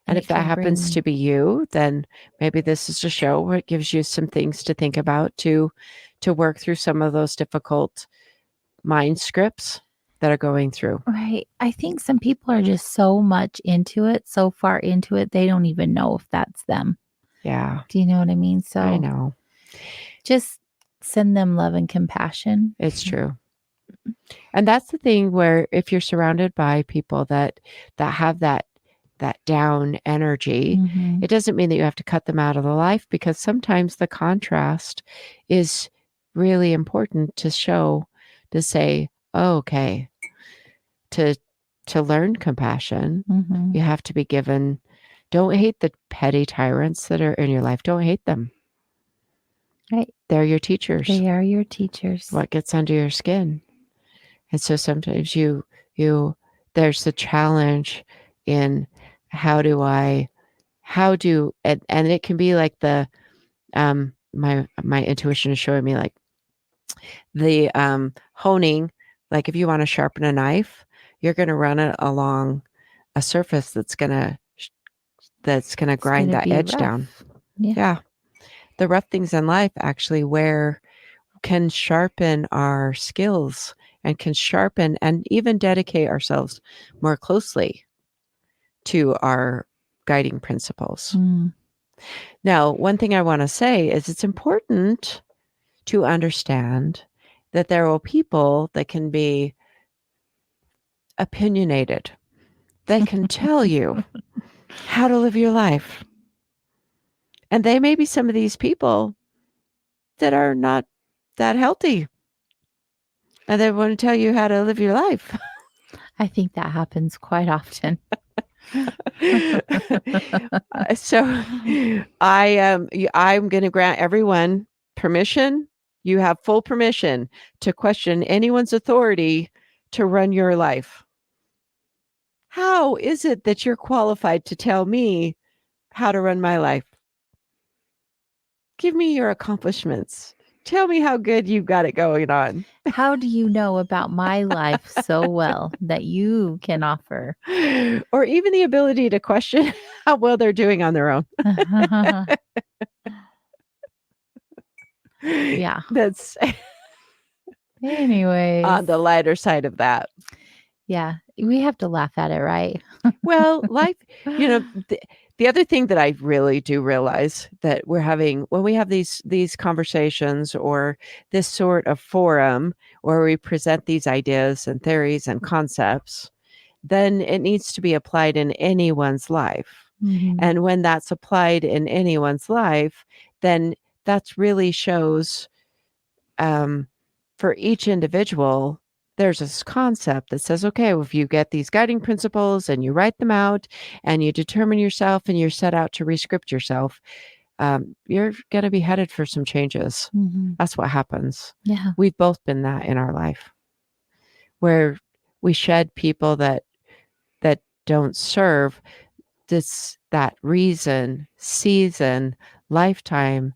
And if that happens to be you, then maybe this is a show where it gives you some things to think about to work through some of those difficult mind scripts that are going through. Right. I think some people are just so much into it, so far into it, they don't even know if that's them. Yeah. Do you know what I mean? So I know. just send them love and compassion. It's true. And that's the thing where if you're surrounded by people that have that down energy, Mhm. it doesn't mean that you have to cut them out of the life, because sometimes the contrast is really important to show, to say, oh, okay, to learn compassion, Mhm. you have to be given. Don't hate the petty tyrants that are in your life. Don't hate them. Right. They're your teachers. They are your teachers. What gets under your skin. And so sometimes you there's the challenge in how do, and it can be like the my intuition is showing me like the honing, like if you want to sharpen a knife, you're going to run it along a surface that's going to grind that edge rough. down. Yeah. The rough things in life actually can sharpen our skills and can sharpen and even dedicate ourselves more closely to our guiding principles. Mm. Now, one thing I want to say is it's important to understand that there are people that can be opinionated, that can tell you how to live your life. And they may be some of these people that are not that healthy. And they want to tell you how to live your life. I think that happens quite often. So I'm going to grant everyone permission. You have full permission to question anyone's authority to run your life. How is it that you're qualified to tell me how to run my life? Give me your accomplishments. Tell me how good you've got it going on. How do you know about my life so well that you can offer? Or even the ability to question how well they're doing on their own. Yeah. That's Anyways. on the lighter side of that. Yeah. We have to laugh at it, right? Well, life, the other thing that I really do realize that we're having when we have these conversations or this sort of forum where we present these ideas and theories and concepts, then it needs to be applied in anyone's life. Mhm. And when that's applied in anyone's life, then that's really shows for each individual, there's this concept that says, okay, well, if you get these guiding principles and you write them out and you determine yourself and you're set out to rescript yourself, you're going to be headed for some changes. Mhm. That's what happens. Yeah. We've both been that in our life, where we shed people that don't serve that reason, season, lifetime.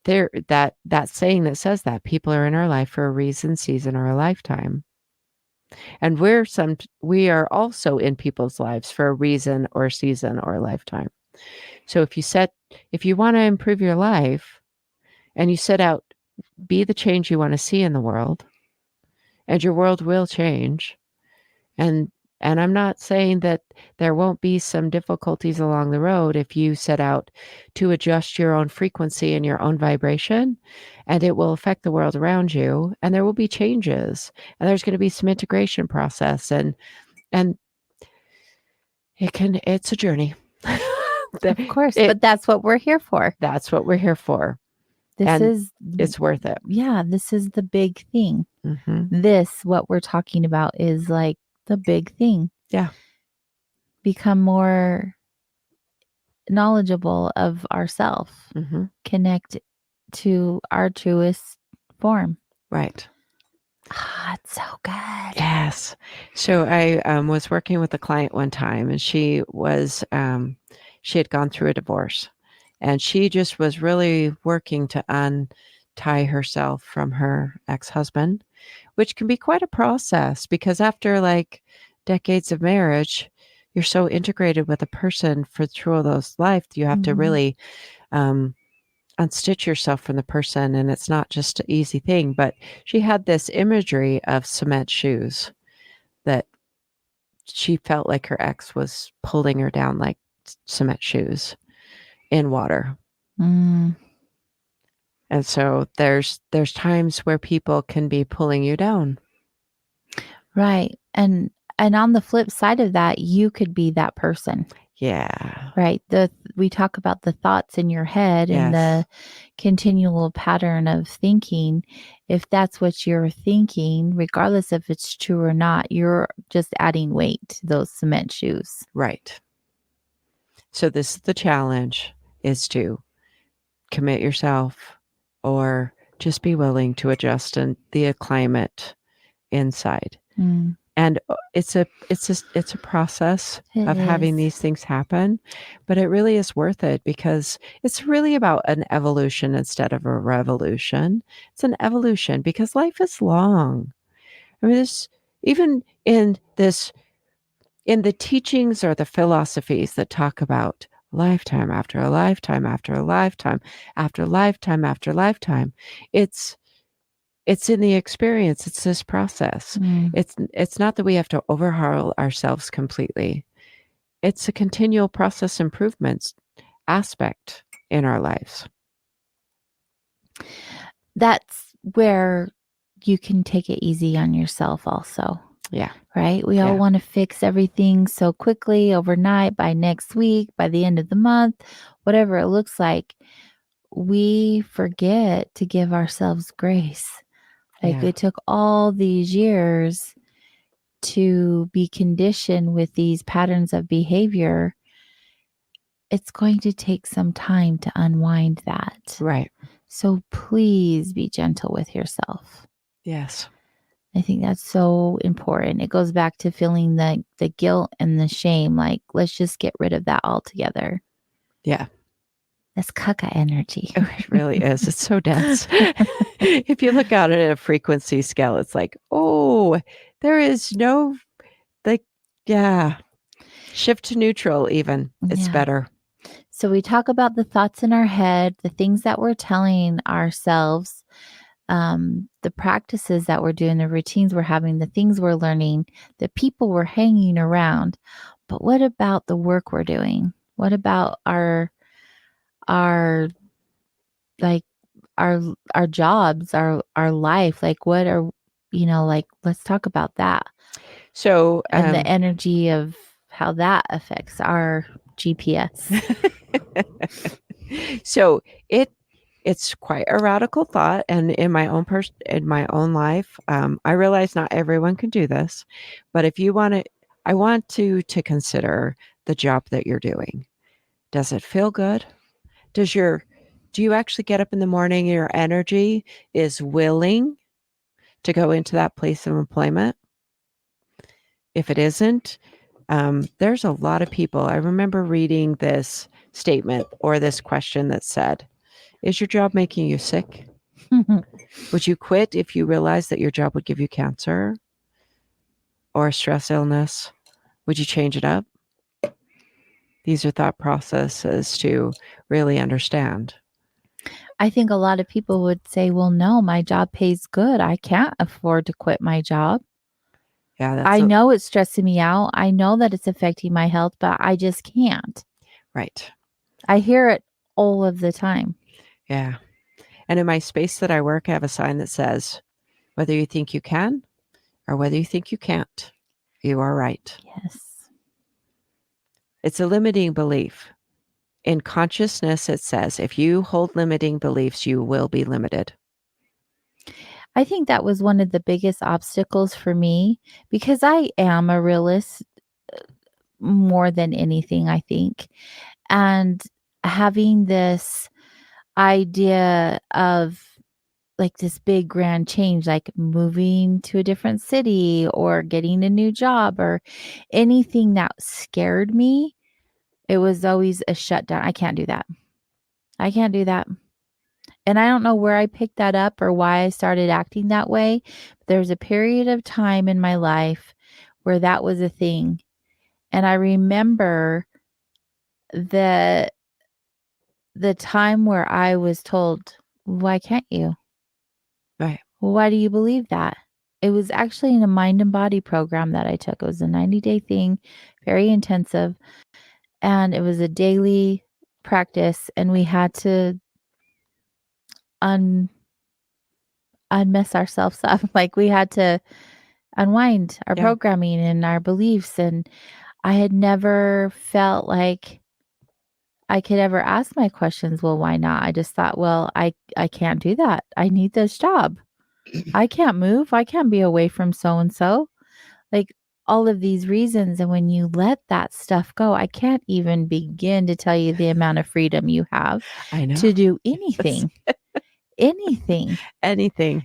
There that saying that says that people are in our life for a reason, season, or a lifetime. And we are also in people's lives for a reason or season or a lifetime. So if you want to improve your life and you set out, be the change you want to see in the world, and your world will change. And I'm not saying that there won't be some difficulties along the road if you set out to adjust your own frequency and your own vibration, and it will affect the world around you, and there will be changes, and there's going to be some integration process, and it's a journey. Of course, but that's what we're here for. That's what we're here for. It's worth it. Yeah, this is the big thing. Mm-hmm. What we're talking about is like the big thing. Yeah. Become more knowledgeable of ourselves. Mm-hmm. Connect to our truest form. Right. It's so good. Yes. So I was working with a client one time, and she had gone through a divorce, and she just was really working to untie herself from her ex-husband, which can be quite a process, because after like decades of marriage, you're so integrated with a person for through those life, you have to really unstitch yourself from the person, and it's not just an easy thing. But she had this imagery of cement shoes that she felt like her ex was pulling her down like cement shoes in water. Mm. And so there's times where people can be pulling you down. Right. And on the flip side of that, you could be that person. Yeah. Right. We talk about the thoughts in your head and the continual pattern of thinking. If that's what you're thinking, regardless if it's true or not, you're just adding weight to those cement shoes. Right. So this is the challenge, is to commit yourself or just be willing to adjust in the climate inside. Mm. And it's a process of having these things happen, but it really is worth it because it's really about an evolution instead of a revolution. It's an evolution because life is long. I mean, even in the teachings or the philosophies that talk about lifetime after a lifetime after a lifetime after lifetime after lifetime, it's in the experience. It's this process. Mm. It's not that we have to overhaul ourselves completely. It's a continual process improvements aspect in our lives. That's where you can take it easy on yourself also. Yeah. Right? We all want to fix everything so quickly, overnight, by next week, by the end of the month, whatever it looks like. We forget to give ourselves grace. Like it took all these years to be conditioned with these patterns of behavior. It's going to take some time to unwind that. Right. So please be gentle with yourself. Yes. I think that's so important. It goes back to feeling the guilt and the shame. Like, let's just get rid of that altogether. Yeah. That's caca energy. Oh, it really is. It's so dense. If you look at it at a frequency scale, it's like, oh, there is no, shift to neutral even. It's better. So we talk about the thoughts in our head, the things that we're telling ourselves, the practices that we're doing, the routines we're having, the things we're learning, the people we're hanging around. But what about the work we're doing? What about our jobs, our life? Like what are, let's talk about that. So, and the energy of how that affects our GPS. So it's quite a radical thought, and in my own life, I realize not everyone can do this, but if you want to, I want you to consider the job that you're doing. Does it feel good? Do you actually get up in the morning and your energy is willing to go into that place of employment? If it isn't, there's a lot of people. I remember reading this statement or this question that said, is your job making you sick? Would you quit if you realized that your job would give you cancer or a stress illness? Would you change it up? These are thought processes to really understand. I think a lot of people would say, well, no, my job pays good. I can't afford to quit my job. Yeah, I know it's stressing me out. I know that it's affecting my health, but I just can't. Right. I hear it all of the time. Yeah. And in my space that I work, I have a sign that says, whether you think you can or whether you think you can't, you are right. Yes. It's a limiting belief. In consciousness, it says, if you hold limiting beliefs, you will be limited. I think that was one of the biggest obstacles for me because I am a realist more than anything, I think. And having this idea of like this big grand change, like moving to a different city or getting a new job or anything that scared me, it was always a shutdown. I can't do that. I can't do that. And I don't know where I picked that up or why I started acting that way. But there was a period of time in my life where that was a thing. And I remember the the time where I was told, why can't you? Right. Why do you believe that? It was actually in a mind and body program that I took. It was a 90-day thing, very intensive. And it was a daily practice. And we had to unmess ourselves up. Like we had to unwind our programming and our beliefs. And I had never felt like I could ever ask my questions. Well, why not? I just thought, well, I can't do that. I need this job. I can't move. I can't be away from so and so. Like all of these reasons. And when you let that stuff go, I can't even begin to tell you the amount of freedom you have to do anything. Anything.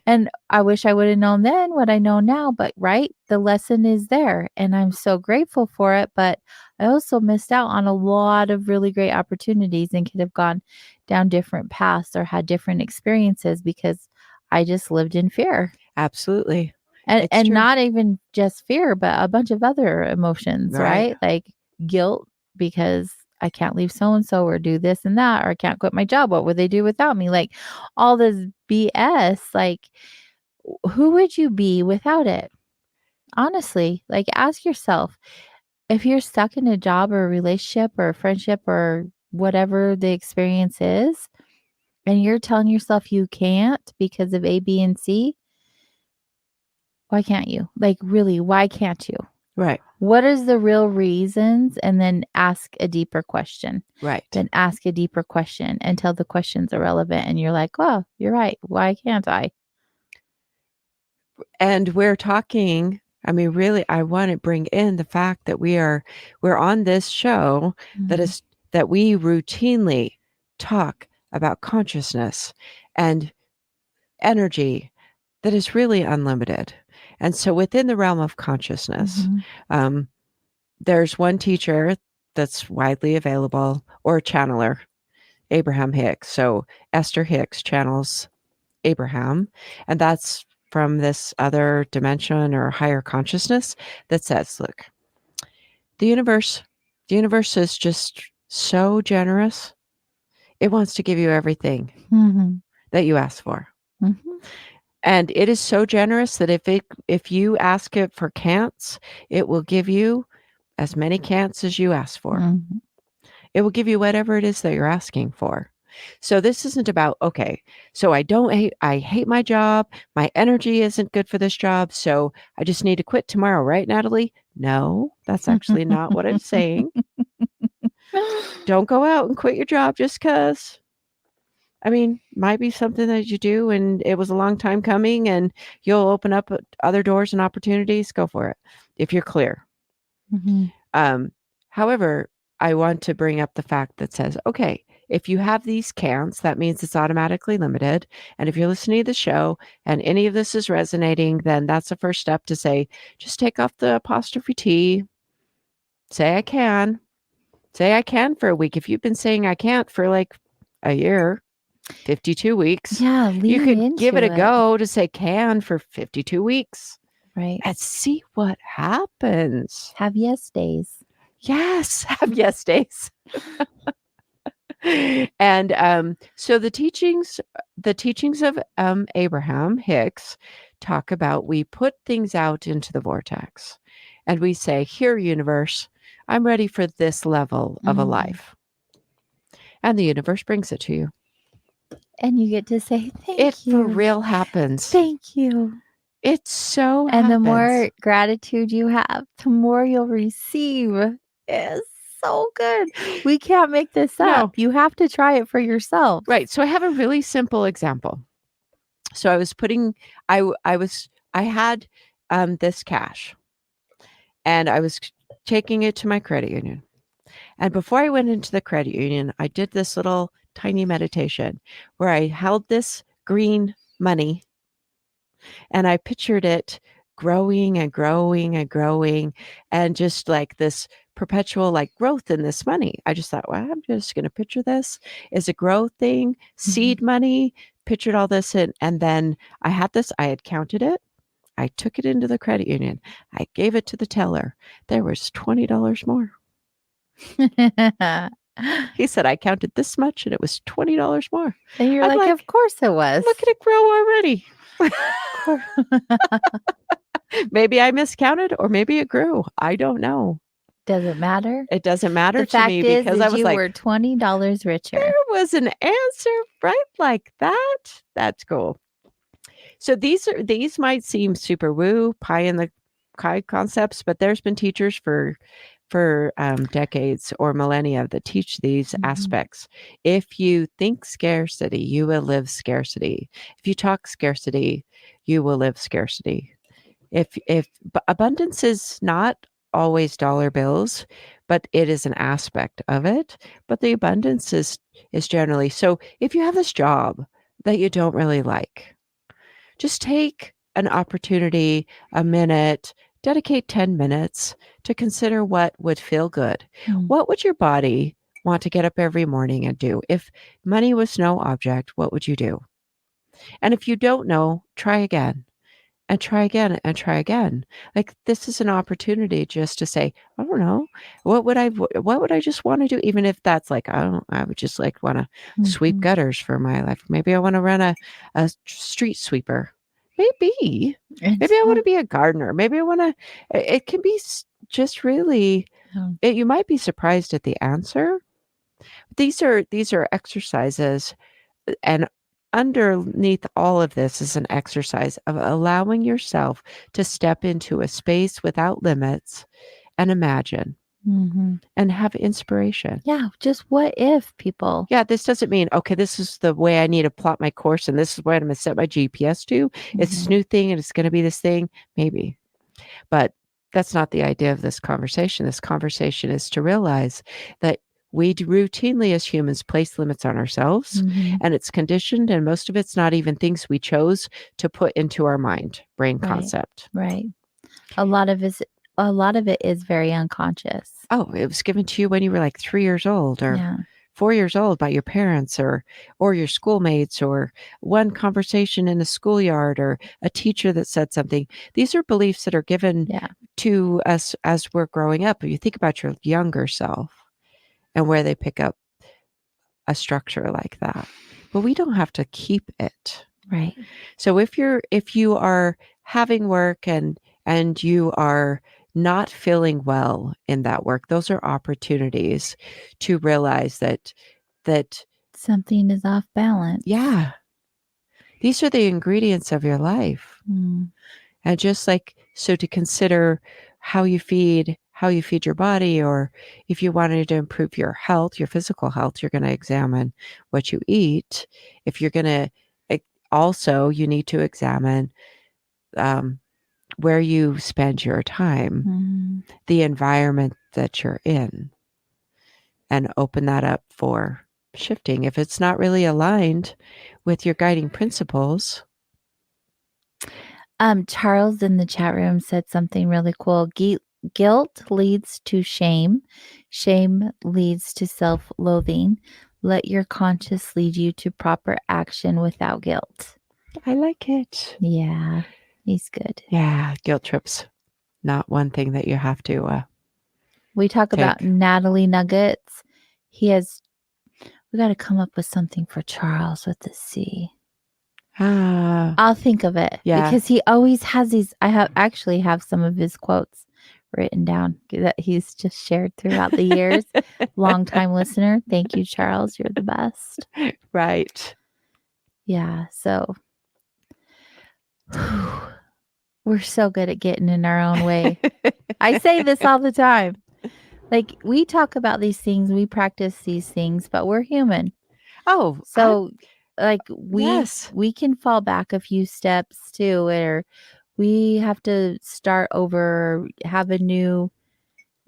And I wish I would have known then what I know now, but right, the lesson is there and I'm so grateful for it. But I also missed out on a lot of really great opportunities and could have gone down different paths or had different experiences because I just lived in fear. Absolutely. And not even just fear, but a bunch of other emotions, right? Like guilt because I can't leave so-and-so or do this and that, or I can't quit my job. What would they do without me? Like all this BS, like who would you be without it? Honestly, like ask yourself if you're stuck in a job or a relationship or a friendship or whatever the experience is, and you're telling yourself you can't because of A, B, and C, why can't you? Like really, why can't you? Right. What is the real reasons? And then ask a deeper question. Right. Then ask a deeper question until the question's irrelevant and you're like, well, you're right. Why can't I? And we're talking, I mean, really, I want to bring in the fact that we're on this show that we routinely talk about consciousness and energy that is really unlimited. And so within the realm of consciousness, there's one teacher that's widely available, or a channeler, Abraham Hicks. So Esther Hicks channels Abraham, and that's from this other dimension or higher consciousness that says, look, the universe is just so generous. It wants to give you everything that you ask for. And it is so generous that if you ask it for can'ts, it will give you as many can'ts as you ask for. It will give you whatever it is that you're asking for. So this isn't about, okay, so I hate my job. My energy isn't good for this job. So I just need to quit tomorrow, right, Natalie? No, that's actually not what I'm saying. Don't go out and quit your job just because. I mean, might be something that you do and it was a long time coming and you'll open up other doors and opportunities. Go for it if you're clear. However, I want to bring up the fact that says, okay, if you have these can'ts, that means it's automatically limited. And if you're listening to the show and any of this is resonating, then that's the first step to say, just take off the apostrophe T. Say I can. Say I can for a week. If you've been saying I can't for like a year, 52 weeks. Yeah, you could give it a go to say can for 52 weeks. Right. And see what happens. Have yes days. Yes, have yes days. And so the teachings of Abraham Hicks talk about we put things out into the vortex and we say, here, universe, I'm ready for this level of a life. And the universe brings it to you. And you get to say, thank you. It for real happens. Thank you. It so and happens. The more gratitude you have, the more you'll receive. It's so good. We can't make this up. You have to try it for yourself. Right. So I have a really simple example. So I was putting, I had this cash and I was taking it to my credit union. And before I went into the credit union, I did this little tiny meditation where I held this green money and I pictured it growing and growing and growing and just like this perpetual like growth in this money. I just thought, well, I'm just going to picture this as a growth thing, seed money, pictured all this in. And then I had counted it. I took it into the credit union. I gave it to the teller. There was $20 more. He said, I counted this much and it was $20 more. And you're I'm like, of course it was. look at it grow already. Maybe I miscounted or maybe it grew. I don't know. Doesn't matter. It doesn't matter The to fact me is, because I was you like, were $20 richer. there was an answer right like that. That's cool. So these might seem super woo, pie in the sky concepts, but there's been teachers for decades or millennia that teach these aspects. If you think scarcity, you will live scarcity. If you talk scarcity, you will live scarcity. If abundance is not always dollar bills, but it is an aspect of it. But the abundance is generally so. If you have this job that you don't really like, just take an opportunity, a minute, dedicate 10 minutes to consider what would feel good. What would your body want to get up every morning and do? If money was no object, what would you do? And if you don't know, try again and try again and try again. Like this is an opportunity just to say, I don't know, what would I just want to do? Even if that's like, I would just like want to sweep gutters for my life. Maybe I want to run a street sweeper. Maybe I want to be a gardener. Maybe I want to, it can be just really, you might be surprised at the answer. These are exercises, and underneath all of this is an exercise of allowing yourself to step into a space without limits and imagine and have inspiration. Yeah, just what if, people? Yeah, this doesn't mean, okay, this is the way I need to plot my course and this is where I'm going to set my GPS to. It's this new thing and it's going to be this thing, maybe. But that's not the idea of this conversation. This conversation is to realize that we routinely as humans place limits on ourselves and it's conditioned, and most of it's not even things we chose to put into our brain concept. Right. A lot of it is very unconscious. Oh, it was given to you when you were like 3 years old or 4 years old by your parents or your schoolmates, or one conversation in the schoolyard or a teacher that said something. These are beliefs that are given to us as we're growing up. If you think about your younger self and where they pick up a structure like that, but we don't have to keep it. Right. So if you are having work and you are not feeling well in that work, those are opportunities to realize that something is off balance. Yeah. These are the ingredients of your life. And just like, so to consider how you feed your body, or if you wanted to improve your health, your physical health, you're going to examine what you eat. If you're going to, also, you need to examine where you spend your time, the environment that you're in, and open that up for shifting. If it's not really aligned with your guiding principles. Charles in the chat room said something really cool. Guilt leads to shame. Shame leads to self-loathing. Let your conscience lead you to proper action without guilt. I like it. Yeah, he's good. Yeah, guilt trips. Not one thing that you have to we talk about Natalie nuggets. We got to come up with something for Charles with the C. I'll think of it. Yeah. Because he always has these. I actually have some of his quotes written down that he's just shared throughout the years. Long-time listener. Thank you, Charles. You're the best. Right. Yeah. So we're so good at getting in our own way. I say this all the time. Like, we talk about these things, we practice these things, but we're human. Oh, so we can fall back a few steps too, or we have to start over, have a new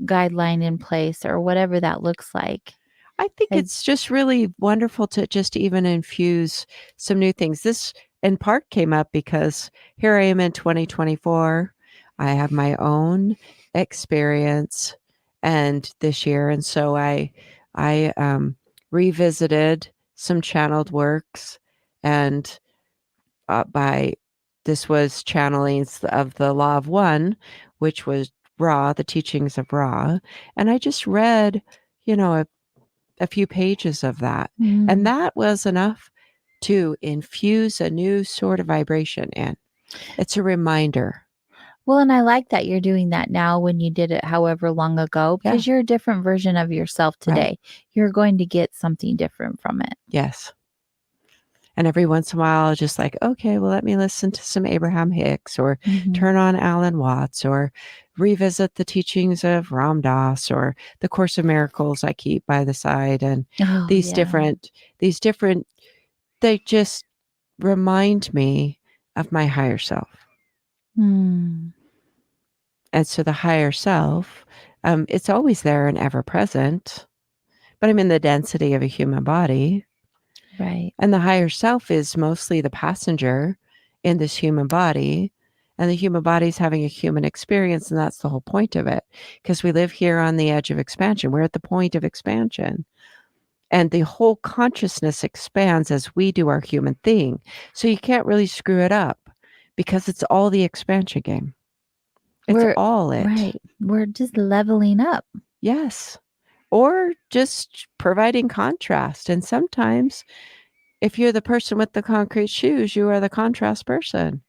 guideline in place, or whatever that looks like. I think it's just really wonderful to just even infuse some new things. This in part came up because here I am in 2024. I have my own experience and this year, and so I revisited some channeled works, and this was channelings of the Law of One, which was Ra, the teachings of Ra, and I just read, a few pages of that. Mm. And that was enough to infuse a new sort of vibration in. It's a reminder. Well, and I like that you're doing that now when you did it however long ago, because you're a different version of yourself today. Right. You're going to get something different from it. Yes. And every once in a while, just like, okay, well, let me listen to some Abraham Hicks or turn on Alan Watts or revisit the teachings of Ram Dass or the Course of Miracles I keep by the side. And these different, they just remind me of my higher self. Mm. And so the higher self, it's always there and ever present, but I'm in the density of a human body. Right. And the higher self is mostly the passenger in this human body. And the human body is having a human experience. And that's the whole point of it. Because we live here on the edge of expansion. We're at the point of expansion. And the whole consciousness expands as we do our human thing. So you can't really screw it up because it's all the expansion game. It's all it. Right. We're just leveling up. Yes. Or just providing contrast. And sometimes if you're the person with the concrete shoes, you are the contrast person.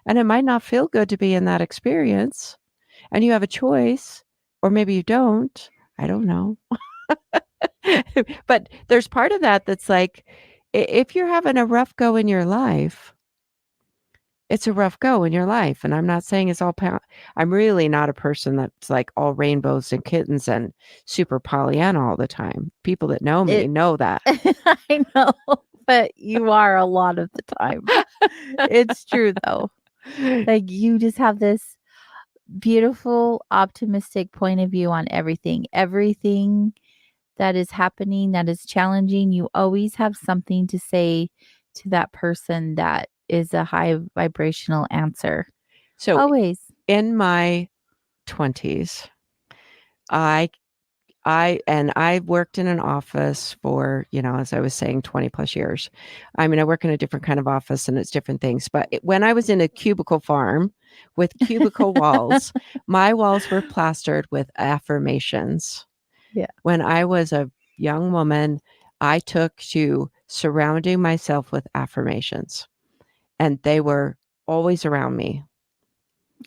And it might not feel good to be in that experience. And you have a choice, or maybe you don't. I don't know. But there's part of that that's like, if you're having a rough go in your life, it's a rough go in your life. And I'm not saying it's all, I'm really not a person that's like all rainbows and kittens and super Pollyanna all the time. People that know me know that. I know, but you are a lot of the time. It's true though. Like you just have this beautiful, optimistic point of view on everything. Everything that is happening, that is challenging, you always have something to say to that person that is a high vibrational answer. So always. In my 20s, I worked in an office for, as I was saying, 20 plus years. I mean, I work in a different kind of office and it's different things. But when I was in a cubicle farm with cubicle walls, my walls were plastered with affirmations. Yeah. When I was a young woman, I took to surrounding myself with affirmations, and they were always around me.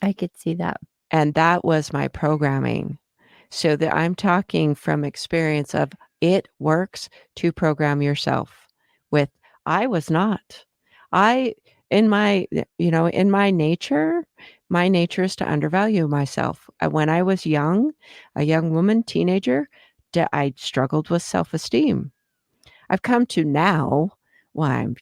I could see that. And that was my programming. So that I'm talking from experience of it works to program yourself with. I was not. In my nature, my nature is to undervalue myself. When I was young, a young woman, teenager, I struggled with self-esteem. I've come to now, well, I'm,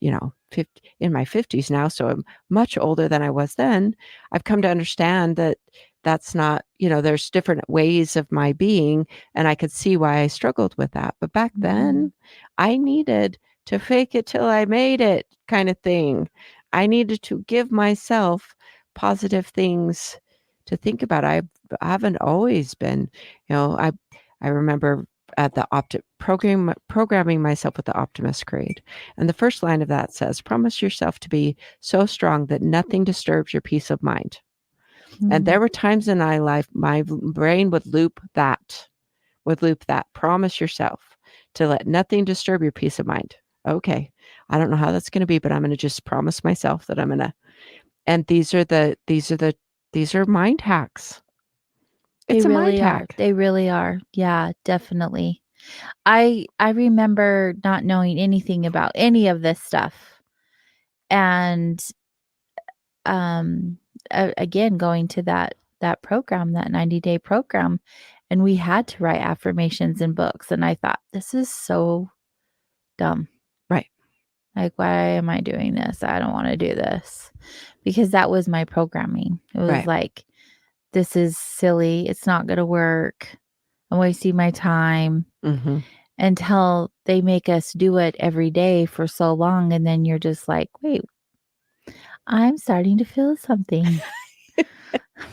50, in my 50s now, so I'm much older than I was then. I've come to understand that that's not, there's different ways of my being, and I could see why I struggled with that. But back then, I needed to fake it till I made it kind of thing. I needed to give myself positive things to think about. I haven't always been, I remember at the programming myself with the Optimist Creed. And the first line of that says, promise yourself to be so strong that nothing disturbs your peace of mind. And there were times in my life, my brain would loop that, promise yourself to let nothing disturb your peace of mind. Okay. I don't know how that's going to be, but I'm going to just promise myself that I'm going to, and these are mind hacks. It's a mind hack. They really are. Yeah, definitely. I remember not knowing anything about any of this stuff. And again, going to that program, that 90-day program, and we had to write affirmations in books. And I thought, this is so dumb. Right. Like, why am I doing this? I don't want to do this. Because that was my programming. It was like, this is silly. It's not going to work. I'm wasting my time. Until they make us do it every day for so long. And then you're just like, wait, I'm starting to feel something.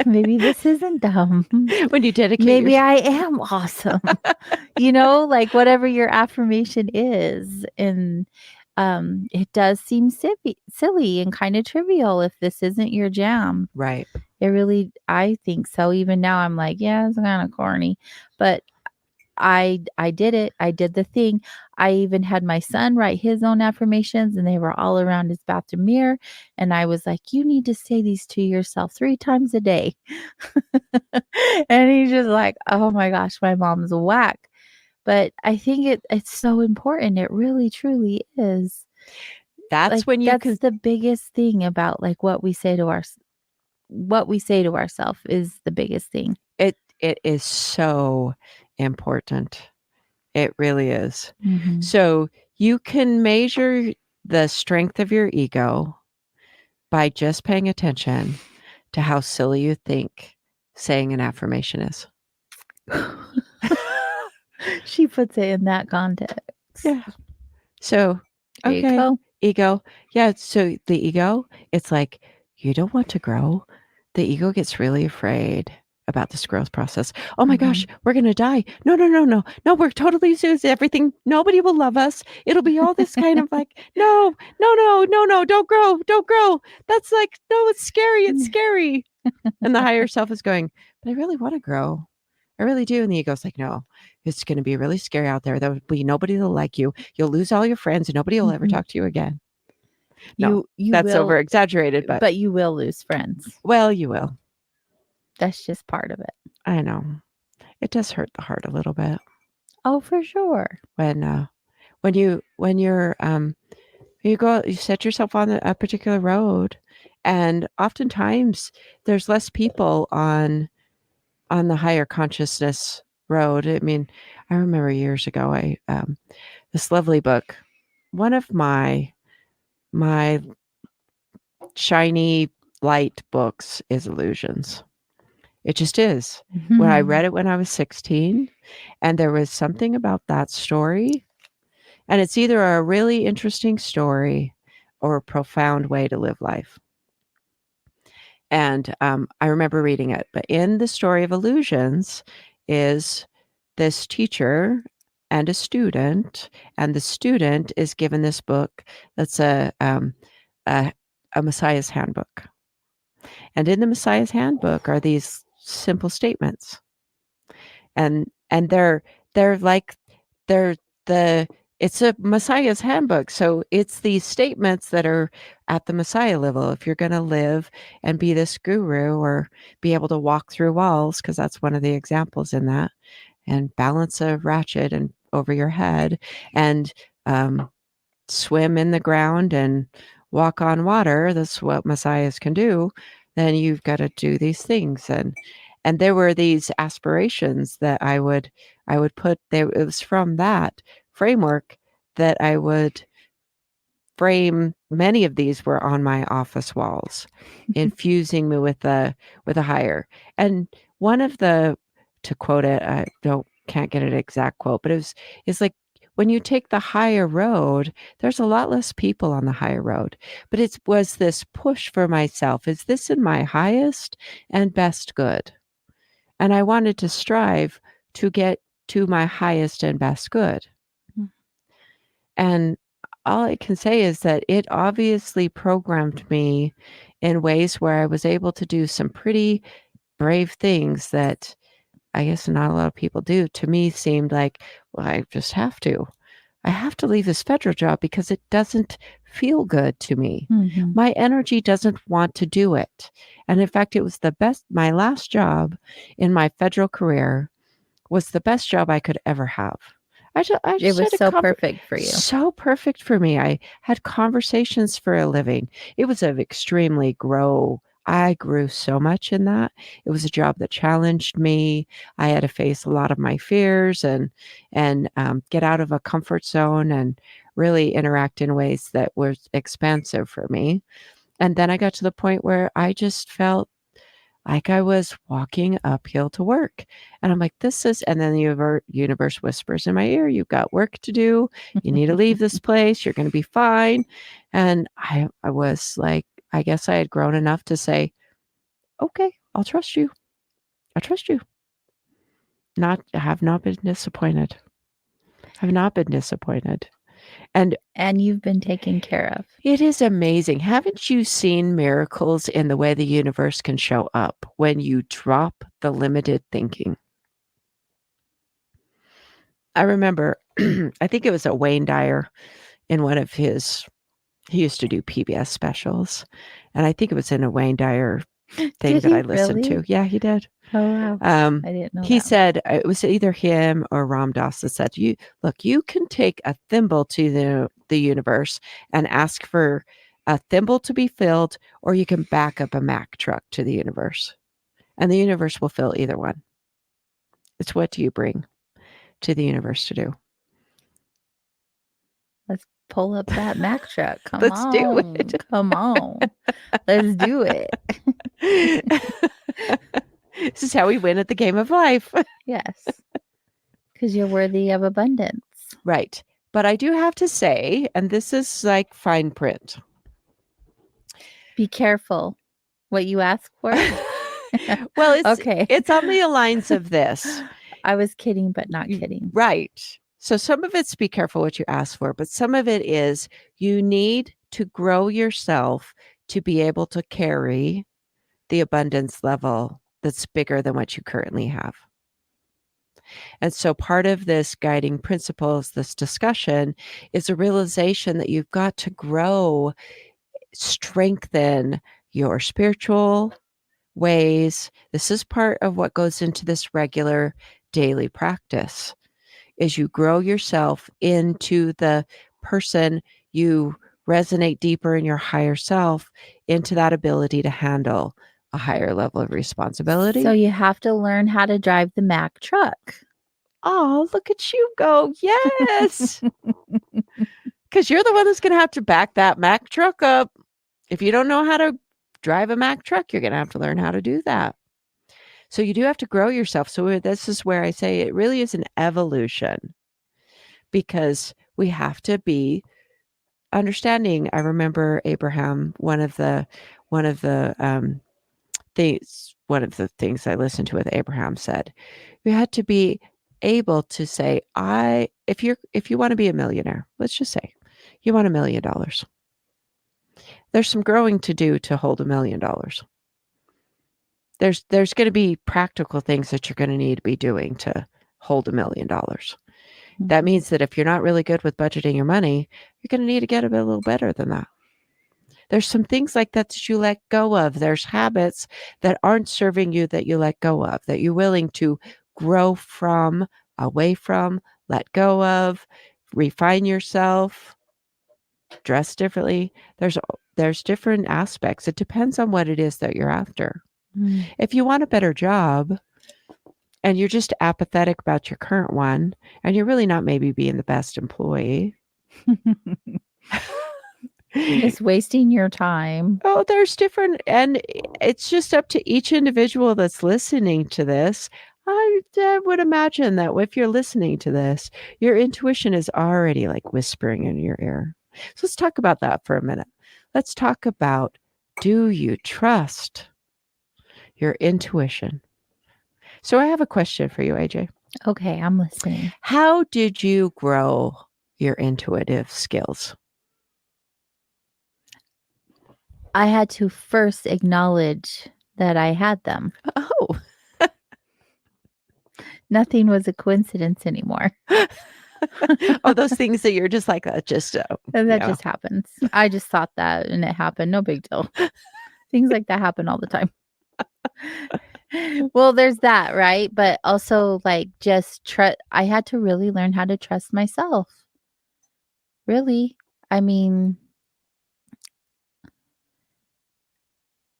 Maybe this isn't dumb. When you dedicate maybe I am awesome. Like whatever your affirmation is. And it does seem silly and kind of trivial if this isn't your jam. Right. It really, I think so. Even now I'm like, yeah, it's kind of corny. But I did it. I did the thing. I even had my son write his own affirmations, and they were all around his bathroom mirror. And I was like, you need to say these to yourself 3 times a day. And he's just like, oh my gosh, my mom's whack. But I think it's so important. It really truly is. That's Like, when you that's can. the biggest thing about like what we say to ourselves is the biggest thing. It is so important. It really is. Mhm. So you can measure the strength of your ego by just paying attention to how silly you think saying an affirmation is. She puts it in that context. Yeah. So, There you okay, go. ego. Yeah. So the ego, it's like you don't want to grow. The ego gets really afraid about this growth process. Oh my gosh, we're going to die. No, no, no, no. No, we're totally serious. Everything. Nobody will love us. It'll be all this kind of like, no, no, no, no, no, don't grow. Don't grow. That's like, no, it's scary. It's scary. And the higher self is going, but I really want to grow. I really do. And the ego's like, no, it's going to be really scary out there. There will be nobody that'll like you. You'll lose all your friends and nobody will ever talk to you again. No, You that's will, over exaggerated, but you will lose friends. well, you will. That's just part of it. I know. It does hurt the heart a little bit Oh, for sure. when you set yourself on a particular road, and oftentimes there's less people on the higher consciousness road. I mean, I remember years ago, this lovely book, one of my shiny light books is Illusions. It just is. When I read it when I was 16, and there was something about that story, and it's either a really interesting story or a profound way to live life. And I remember reading it. But in the story of Illusions is this teacher and a student, and the student is given this book that's a Messiah's Handbook. And in the Messiah's Handbook are these simple statements, and they're like they're the it's a Messiah's Handbook, so it's these statements that are at the Messiah level. If you're going to live and be this guru or be able to walk through walls, because that's one of the examples in that, and balance a ratchet and over your head, and swim in the ground and walk on water, that's what messiahs can do, then you've got to do these things. And there were these aspirations that I would put there. It was from that framework that I would frame. Many of these were on my office walls, infusing me with a higher. And one of the, to quote it, I can't get an exact quote, but it's like, when you take the higher road, there's a lot less people on the higher road. But it was this push for myself. Is this in my highest and best good? And I wanted to strive to get to my highest and best good. And all I can say is that it obviously programmed me in ways where I was able to do some pretty brave things that I guess not a lot of people do. To me, seemed like, well, I just have to. I have to leave this federal job because it doesn't feel good to me. Mm-hmm. My energy doesn't want to do it. And in fact, it was the best. My last job in my federal career was the best job I could ever have. It was so perfect for you. So perfect for me. I had conversations for a living. It was an extremely I grew so much in that. It was a job that challenged me. I had to face a lot of my fears and get out of a comfort zone and really interact in ways that were expansive for me. And then I got to the point where I just felt like I was walking uphill to work. And I'm like, and then the universe whispers in my ear, you've got work to do. You need to leave this place. You're going to be fine. And I was like, I guess I had grown enough to say, okay, I'll trust you. I trust you. Have not been disappointed. Have not been disappointed. And you've been taken care of. It is amazing. Haven't you seen miracles in the way the universe can show up when you drop the limited thinking? I remember, I think it was a Wayne Dyer in one of his, he used to do PBS specials. And I think it was in a Wayne Dyer thing Did that I he listened to. really? Yeah, he did. Oh wow. Um, I didn't know he that. said it was either him or Ram Dass that said, "You look, you can take a thimble to the universe and ask for a thimble to be filled, or you can back up a Mack truck to the universe, and the universe will fill either one. It's what do you bring to the universe to do? Let's pull up that Mack truck. Come Let's do on. it. Come on. Let's do it. This is how we win at the game of life." Yes. Because you're worthy of abundance. Right. But I do have to say, and this is like fine print. Be careful what you ask for. Well, it's okay. It's on the lines of this. I was kidding, but not kidding. Right. So some of it's be careful what you ask for, but some of it is you need to grow yourself to be able to carry the abundance level that's bigger than what you currently have. And so part of this guiding principles, this discussion, is a realization that you've got to grow, strengthen your spiritual ways. This is part of what goes into this regular daily practice, is you grow yourself into the person you resonate deeper in your higher self, into that ability to handle a higher level of responsibility. So you have to learn how to drive the Mack truck. Oh, look at you go. Yes. Because you're the one that's going to have to back that Mack truck up. If you don't know how to drive a Mack truck, you're going to have to learn how to do that. So you do have to grow yourself. So this is where I say it really is an evolution, because we have to be understanding. I remember Abraham, one of the things I listened to with Abraham said, you had to be able to say, if you want to be a millionaire, let's just say you want $1 million. There's some growing to do to hold $1 million. There's going to be practical things that you're going to need to be doing to hold $1 million. That means that if you're not really good with budgeting your money, you're going to need to get a little better than that. There's some things like that you let go of. There's habits that aren't serving you that you let go of, that you're willing to grow from, away from, let go of, refine yourself, dress differently. There's different aspects. It depends on what it is that you're after. If you want a better job and you're just apathetic about your current one, and you're really not maybe being the best employee, just wasting your time. Oh, there's different, and it's just up to each individual that's listening to this. I would imagine that if you're listening to this, your intuition is already like whispering in your ear. So let's talk about that for a minute. Let's talk about, do you trust your intuition? So I have a question for you, AJ. Okay, I'm listening. How did you grow your intuitive skills? I had to first acknowledge that I had them. Oh. Nothing was a coincidence anymore. Oh, those things that you're just like, and that just happens. I just thought that and it happened. No big deal. Things like that happen all the time. Well, there's that, right? But also like just I had to really learn how to trust myself. Really. I mean,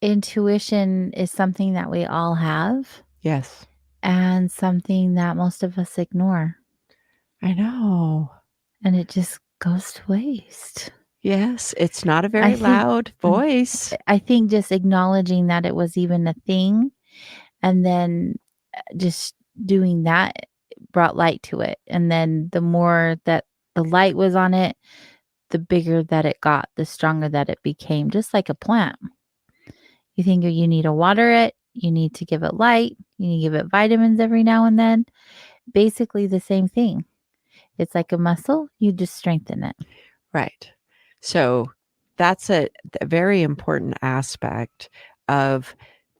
intuition is something that we all have. Yes. And something that most of us ignore. I know. And it just goes to waste. Yes, it's not a very loud voice. I think just acknowledging that it was even a thing, and then just doing that brought light to it. And then the more that the light was on it, the bigger that it got, the stronger that it became, just like a plant. You think you need to water it, you need to give it light, you need to give it vitamins every now and then. Basically the same thing. It's like a muscle, you just strengthen it. Right. So that's a very important aspect of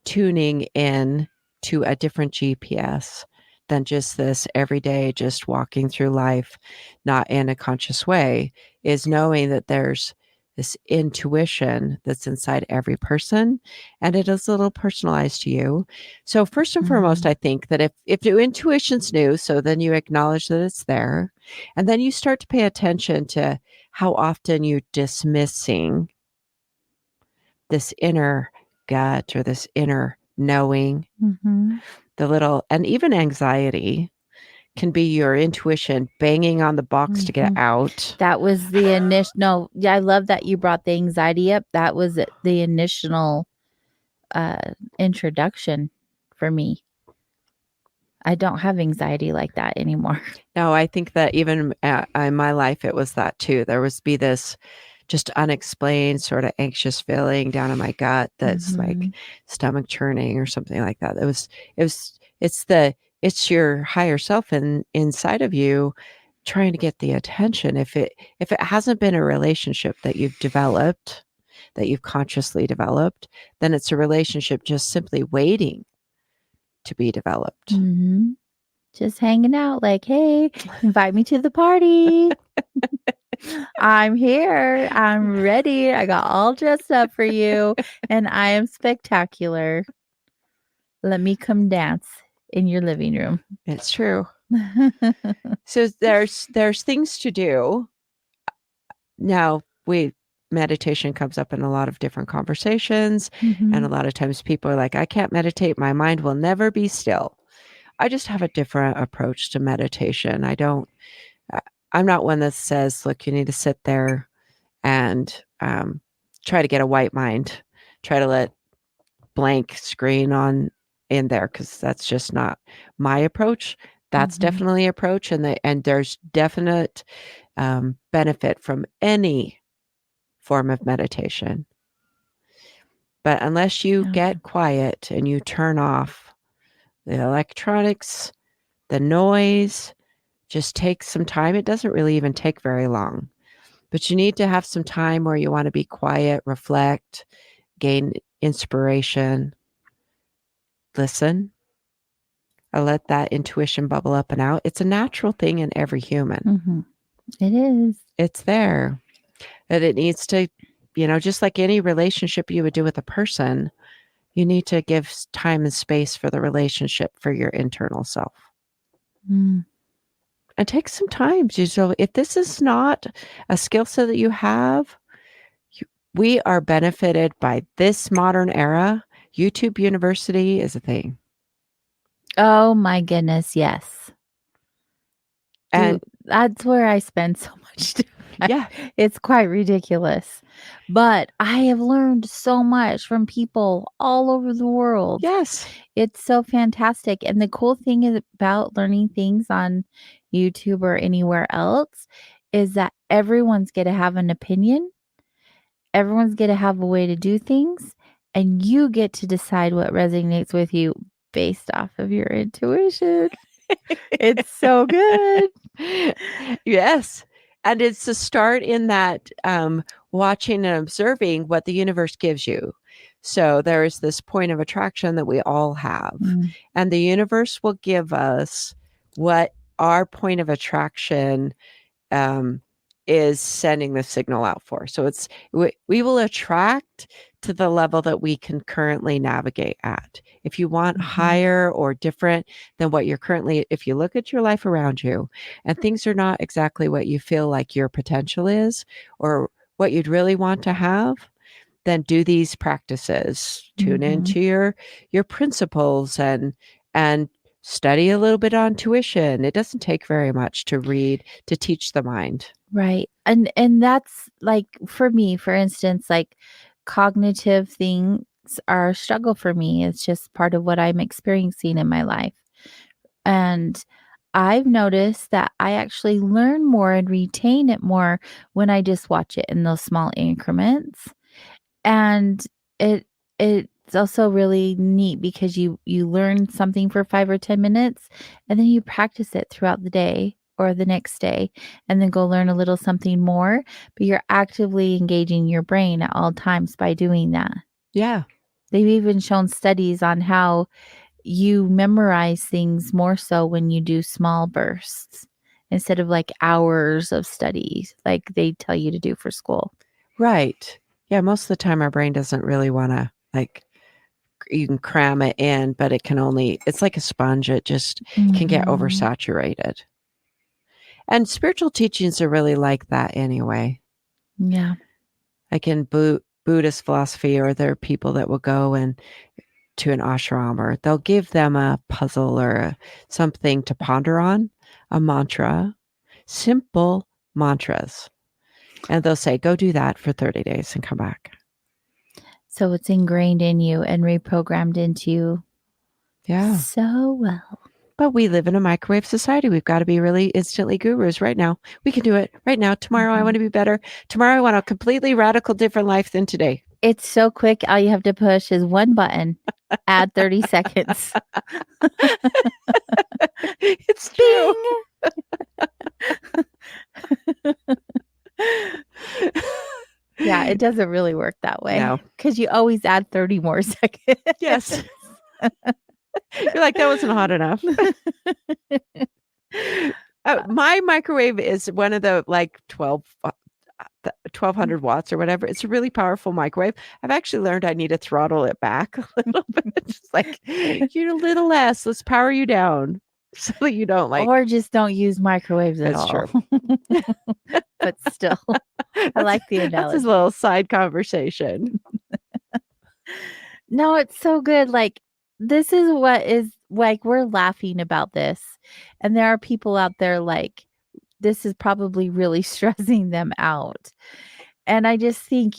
tuning in to a different GPS, than just this everyday, just walking through life, not in a conscious way, is knowing that there's this intuition that's inside every person, and it is a little personalized to you. So first and foremost, I think that if your intuition's new, so then you acknowledge that it's there, and then you start to pay attention to how often you're dismissing this inner gut or this inner knowing, the little, and even anxiety can be your intuition banging on the box to get out. That was the initial. No, yeah, I love that you brought the anxiety up. That was the initial introduction for me. I don't have anxiety like that anymore. No, I think that even in my life, it was that too. There was be this just unexplained sort of anxious feeling down in my gut that's like stomach churning or something like that. It's your higher self inside of you trying to get the attention. If it hasn't been a relationship that you've developed, that you've consciously developed, then it's a relationship just simply waiting to be developed. Just hanging out like, hey, invite me to the party. I'm here. I'm ready. I got all dressed up for you and I am spectacular. Let me come dance in your living room. It's true. So there's things to do. Now, meditation comes up in a lot of different conversations, and a lot of times people are like, I can't meditate. My mind will never be still. I just have a different approach to meditation. I'm not one that says, look, you need to sit there and try to get a white mind, try to let blank screen on in there, because that's just not my approach. That's definitely an approach, and there's definite benefit from any form of meditation. But unless you get quiet and you turn off the electronics, the noise, just take some time. It doesn't really even take very long, but you need to have some time where you want to be quiet, reflect, gain inspiration, listen. I let that intuition bubble up and out. It's a natural thing in every human. It is. It's there. That it needs to, just like any relationship you would do with a person, you need to give time and space for the relationship, for your internal self. And take some time. So if this is not a skill set that you have, we are benefited by this modern era. YouTube University is a thing. Oh my goodness, yes. And that's where I spend so much time. Yeah. It's quite ridiculous. But I have learned so much from people all over the world. Yes. It's so fantastic. And the cool thing is about learning things on YouTube or anywhere else is that everyone's going to have an opinion. Everyone's going to have a way to do things. And you get to decide what resonates with you based off of your intuition. It's so good. Yes. And it's to start in that watching and observing what the universe gives you. So there is this point of attraction that we all have. And the universe will give us what our point of attraction is sending the signal out for. So we will attract to the level that we can currently navigate at. If you want higher or different than what you're currently, if you look at your life around you and things are not exactly what you feel like your potential is or what you'd really want to have, then do these practices. Tune into your principles and study a little bit on tuition. It doesn't take very much to read, to teach the mind. Right. And that's like, for me, for instance, like cognitive things are a struggle for me. It's just part of what I'm experiencing in my life. And I've noticed that I actually learn more and retain it more when I just watch it in those small increments. And it's also really neat because you learn something for 5 or 10 minutes and then you practice it throughout the day or the next day and then go learn a little something more, but you're actively engaging your brain at all times by doing that. Yeah. They've even shown studies on how you memorize things more so when you do small bursts instead of like hours of studies like they tell you to do for school. Right. Yeah, most of the time our brain doesn't really want to, like, you can cram it in, but it can only, it's like a sponge. It just can get Mhm. oversaturated. And spiritual teachings are really like that anyway. Yeah. Like in Buddhist philosophy, or there are people that will go and to an ashram, or they'll give them a puzzle or something to ponder on, a mantra, simple mantras. And they'll say, go do that for 30 days and come back. So it's ingrained in you and reprogrammed into you. Yeah. So well. But we live in a microwave society. We've got to be really instantly gurus right now. We can do it right now. Tomorrow, I want to be better. Tomorrow, I want a completely radical different life than today. It's so quick. All you have to push is one button, add 30 seconds. It's true. Yeah, it doesn't really work that way. No. Because you always add 30 more seconds. Yes. You're like, that wasn't hot enough. My microwave is one of the like 1200 watts or whatever. It's a really powerful microwave. I've actually learned I need to throttle it back a little bit. It's like, you're a little less. Let's power you down so that you don't like. Or just don't use microwaves at That's all. true. But still, I like the That's analogy. his little side conversation. No, it's so good. Like, this is what is like, we're laughing about this. And there are people out there like, this is probably really stressing them out. And I just think,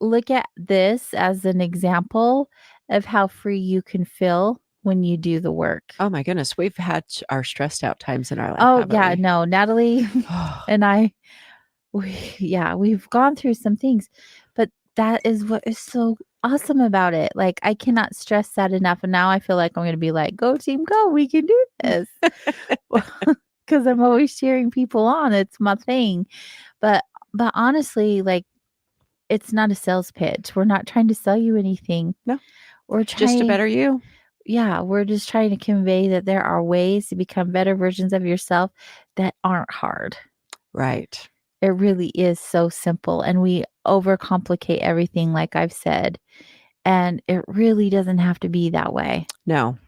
look at this as an example of how free you can feel when you do the work. Oh my goodness. We've had our stressed out times in our life. Oh, yeah. No, Natalie and I, we've gone through some things, but that is what is so awesome about it. Like, I cannot stress that enough. And now I feel like I'm going to be like, go team, go, we can do this. Because I'm always cheering people on. It's my thing. But honestly, like, it's not a sales pitch. We're not trying to sell you anything. No. We're trying just a better you. Yeah, we're just trying to convey that there are ways to become better versions of yourself that aren't hard. Right. It really is so simple, and we overcomplicate everything, like I've said, and it really doesn't have to be that way. No.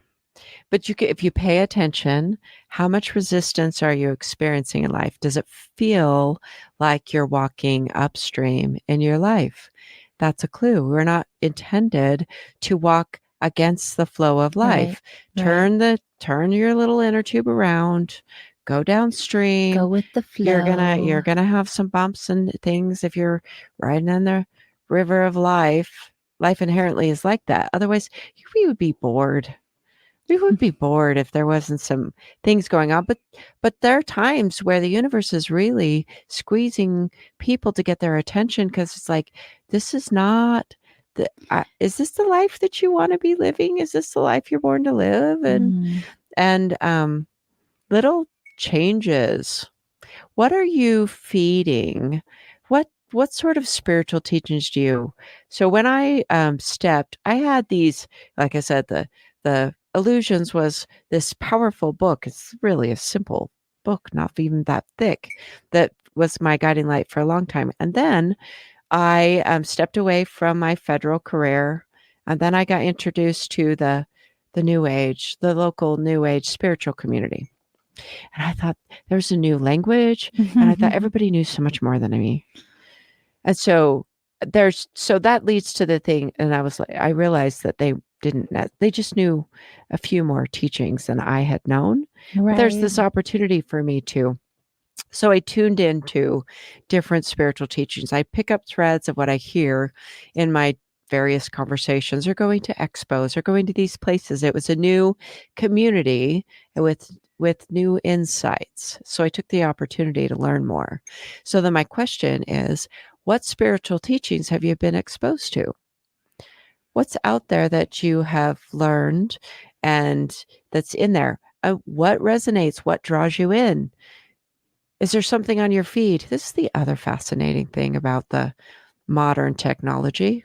But if you pay attention, how much resistance are you experiencing in life? Does it feel like you're walking upstream in your life? That's a clue. We're not intended to walk against the flow of life. Right. Turn your little inner tube around, go downstream. Go with the flow. You're gonna have some bumps and things if you're riding on the river of life. Life inherently is like that. Otherwise, we would be bored. We would be bored if there wasn't some things going on. But there are times where the universe is really squeezing people to get their attention, because it's like, this is not is this the life that you want to be living? Is this the life you're born to live? And little changes. What are you feeding? What sort of spiritual teachings do you? So when I stepped, I had these, like I said, the Illusions was this powerful book. It's really a simple book, not even that thick, that was my guiding light for a long time. And then I stepped away from my federal career, and then I got introduced to the New Age, the local New Age spiritual community. And I thought there's a new language, and I thought everybody knew so much more than me. And so that leads to the thing. And I realized that they just knew a few more teachings than I had known. Right. But there's this opportunity for me too. So I tuned into different spiritual teachings. I pick up threads of what I hear in my various conversations, or going to expos, or going to these places. It was a new community with new insights. So I took the opportunity to learn more. So then my question is, what spiritual teachings have you been exposed to? What's out there that you have learned and that's in there? What resonates? What draws you in? Is there something on your feed? This is the other fascinating thing about the modern technology.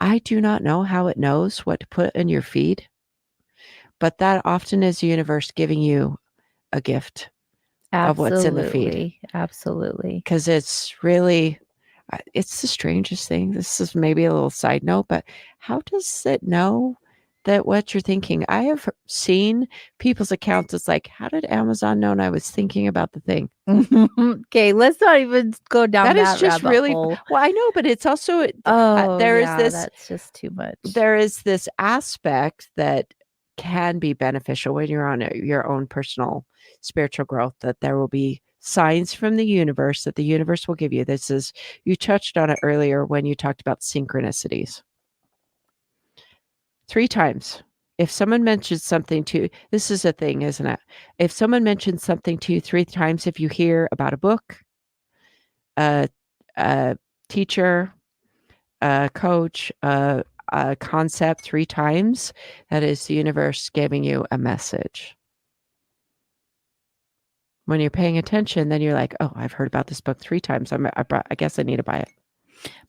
I do not know how it knows what to put in your feed. But that often is the universe giving you a gift of what's in the feed. Absolutely. Because it's really, it's the strangest thing. This is maybe a little side note, but how does it know that what you're thinking? I have seen people's accounts. It's like, how did Amazon know I was thinking about the thing? Okay, let's not even go down That is that just rabbit really hole. well. I know, but it's also Oh, there is yeah, this. that's just too much. There is this aspect that can be beneficial when you're on your own personal spiritual growth, that there will be signs from the universe that the universe will give you. This is, you touched on it earlier when you talked about synchronicities. 3 times. If someone mentions something to, this is a thing, isn't it? If someone mentions something to you 3 times, if you hear about a book, a teacher, a coach, a concept 3 times, that is the universe giving you a message. When you're paying attention, then you're like, oh, I've heard about this book 3 times. I guess I need to buy it.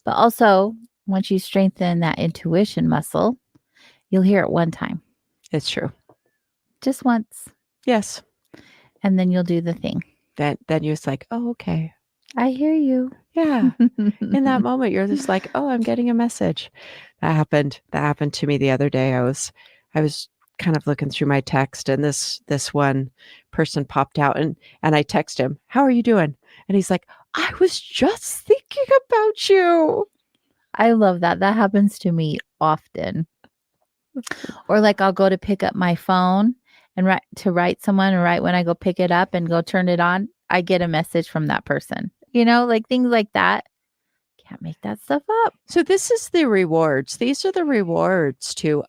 But also, once you strengthen that intuition muscle, you'll hear it 1 time. It's true. Just once. Yes. And then you'll do the thing. Then you're just like, oh, okay. I hear you. Yeah. In that moment, you're just like, oh, I'm getting a message. That happened to me the other day. I was kind of looking through my text, and this one person popped out, and I text him, how are you doing? And he's like, I was just thinking about you. I love that. That happens to me often. Or like I'll go to pick up my phone and write someone, and right when I go pick it up and go turn it on, I get a message from that person. Like things like that. Can't make that stuff up. So this is the rewards. These are the rewards to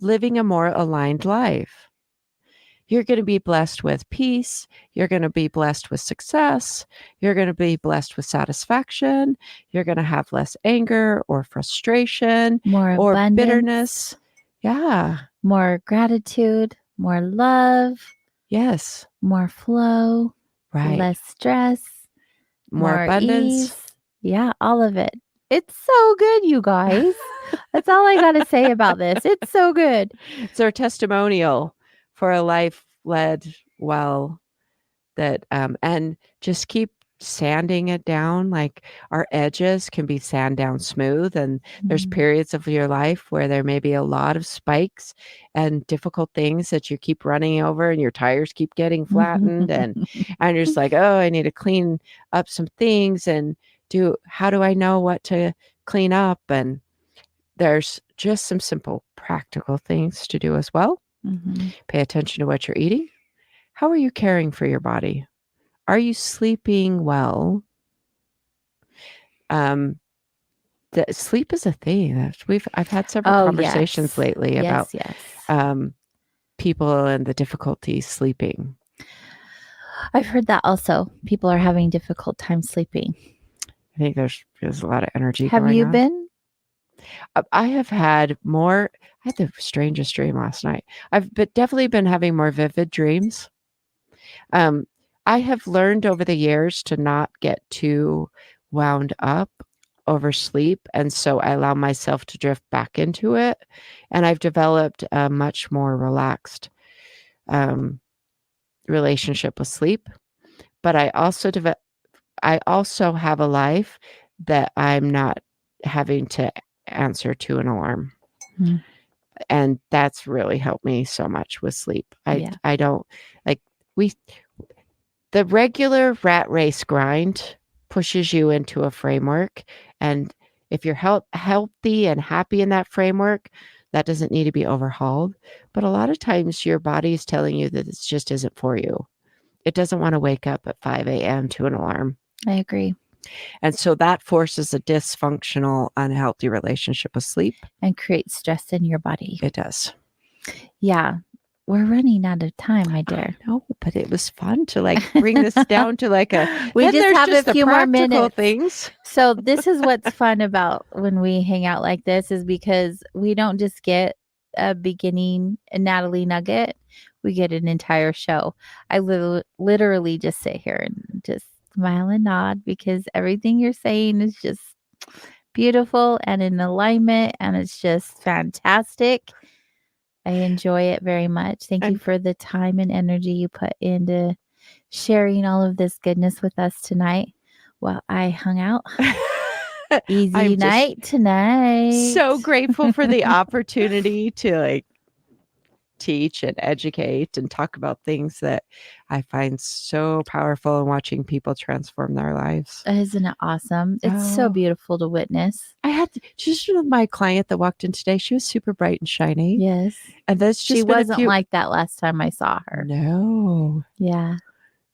living a more aligned life. You're going to be blessed with peace. You're going to be blessed with success. You're going to be blessed with satisfaction. You're going to have less anger or frustration More or abundance, bitterness. Yeah. More gratitude, more love. Yes. More flow. Right. Less stress. More abundance. Ease. Yeah, all of it. It's so good, you guys. That's all I got to say about this. It's so good. It's our testimonial for a life led well, that and just keep sanding it down. Like our edges can be sand down smooth, and there's periods of your life where there may be a lot of spikes and difficult things that you keep running over, and your tires keep getting flattened, and you're just like, oh, I need to clean up some things, and how do I know what to clean up? And there's just some simple practical things to do as well. Pay attention to what you're eating. How are you caring for your body? Are you sleeping well? Sleep is a thing. I've had several conversations lately about people and the difficulty sleeping. I've heard that also. People are having difficult time sleeping. I think there's a lot of energy. Have you been? I have had more. I had the strangest dream last night. I've definitely been having more vivid dreams. I have learned over the years to not get too wound up over sleep, and so I allow myself to drift back into it. And I've developed a much more relaxed relationship with sleep. But I also have a life that I'm not having to answer to an alarm. And that's really helped me so much with sleep. I don't like the regular rat race grind pushes you into a framework. And if you're healthy and happy in that framework, that doesn't need to be overhauled. But a lot of times your body is telling you that it just isn't for you. It doesn't want to wake up at 5 a.m. to an alarm. I agree. And so that forces a dysfunctional, unhealthy relationship with sleep. And creates stress in your body. It does. Yeah. We're running out of time, my dear. No, but it was fun to bring this down to we just have a few more minutes. Things. So this is what's fun about when we hang out like this, is because we don't just get a beginning Natalie nugget. We get an entire show. I literally just sit here and just smile and nod, because everything you're saying is just beautiful and in alignment, and it's just fantastic. I enjoy it very much. Thank you And- for the time and energy you put into sharing all of this goodness with us tonight while I hung out. Easy I'm just night tonight. so grateful for the opportunity to like teach and educate and talk about things that I find so powerful in watching people transform their lives. Isn't it awesome? It's so Oh. beautiful to witness. I had just my client that walked in today. She was super bright and shiny. Yes. And that's just She wasn't like that last time I saw her. No. Yeah.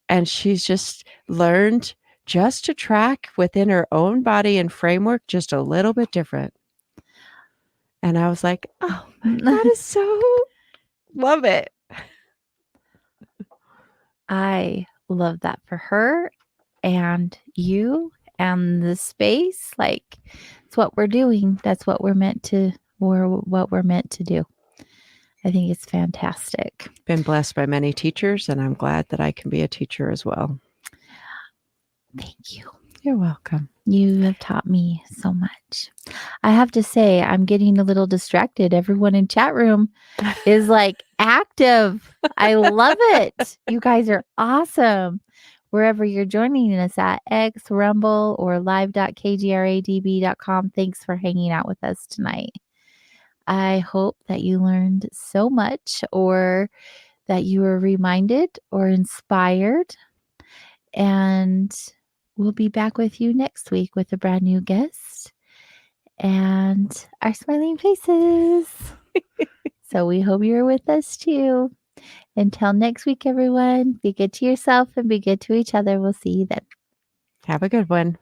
And she's just learned just to track within her own body and framework just a little bit different. And I was like, oh, that is so love it. I love that for her and you and the space. Like, it's what we're doing. That's what we're meant to, what we're meant to do. I think it's fantastic. Been blessed by many teachers, and I'm glad that I can be a teacher as well. Thank you. You're welcome. You have taught me so much. I have to say, I'm getting a little distracted. Everyone in chat room is like active. I love it. You guys are awesome. Wherever you're joining us at X, Rumble, or live.kgradb.com, thanks for hanging out with us tonight. I hope that you learned so much, or that you were reminded or inspired. And we'll be back with you next week with a brand new guest and our smiling faces. So we hope you're with us too. Until next week, everyone, be good to yourself and be good to each other. We'll see you then. Have a good one.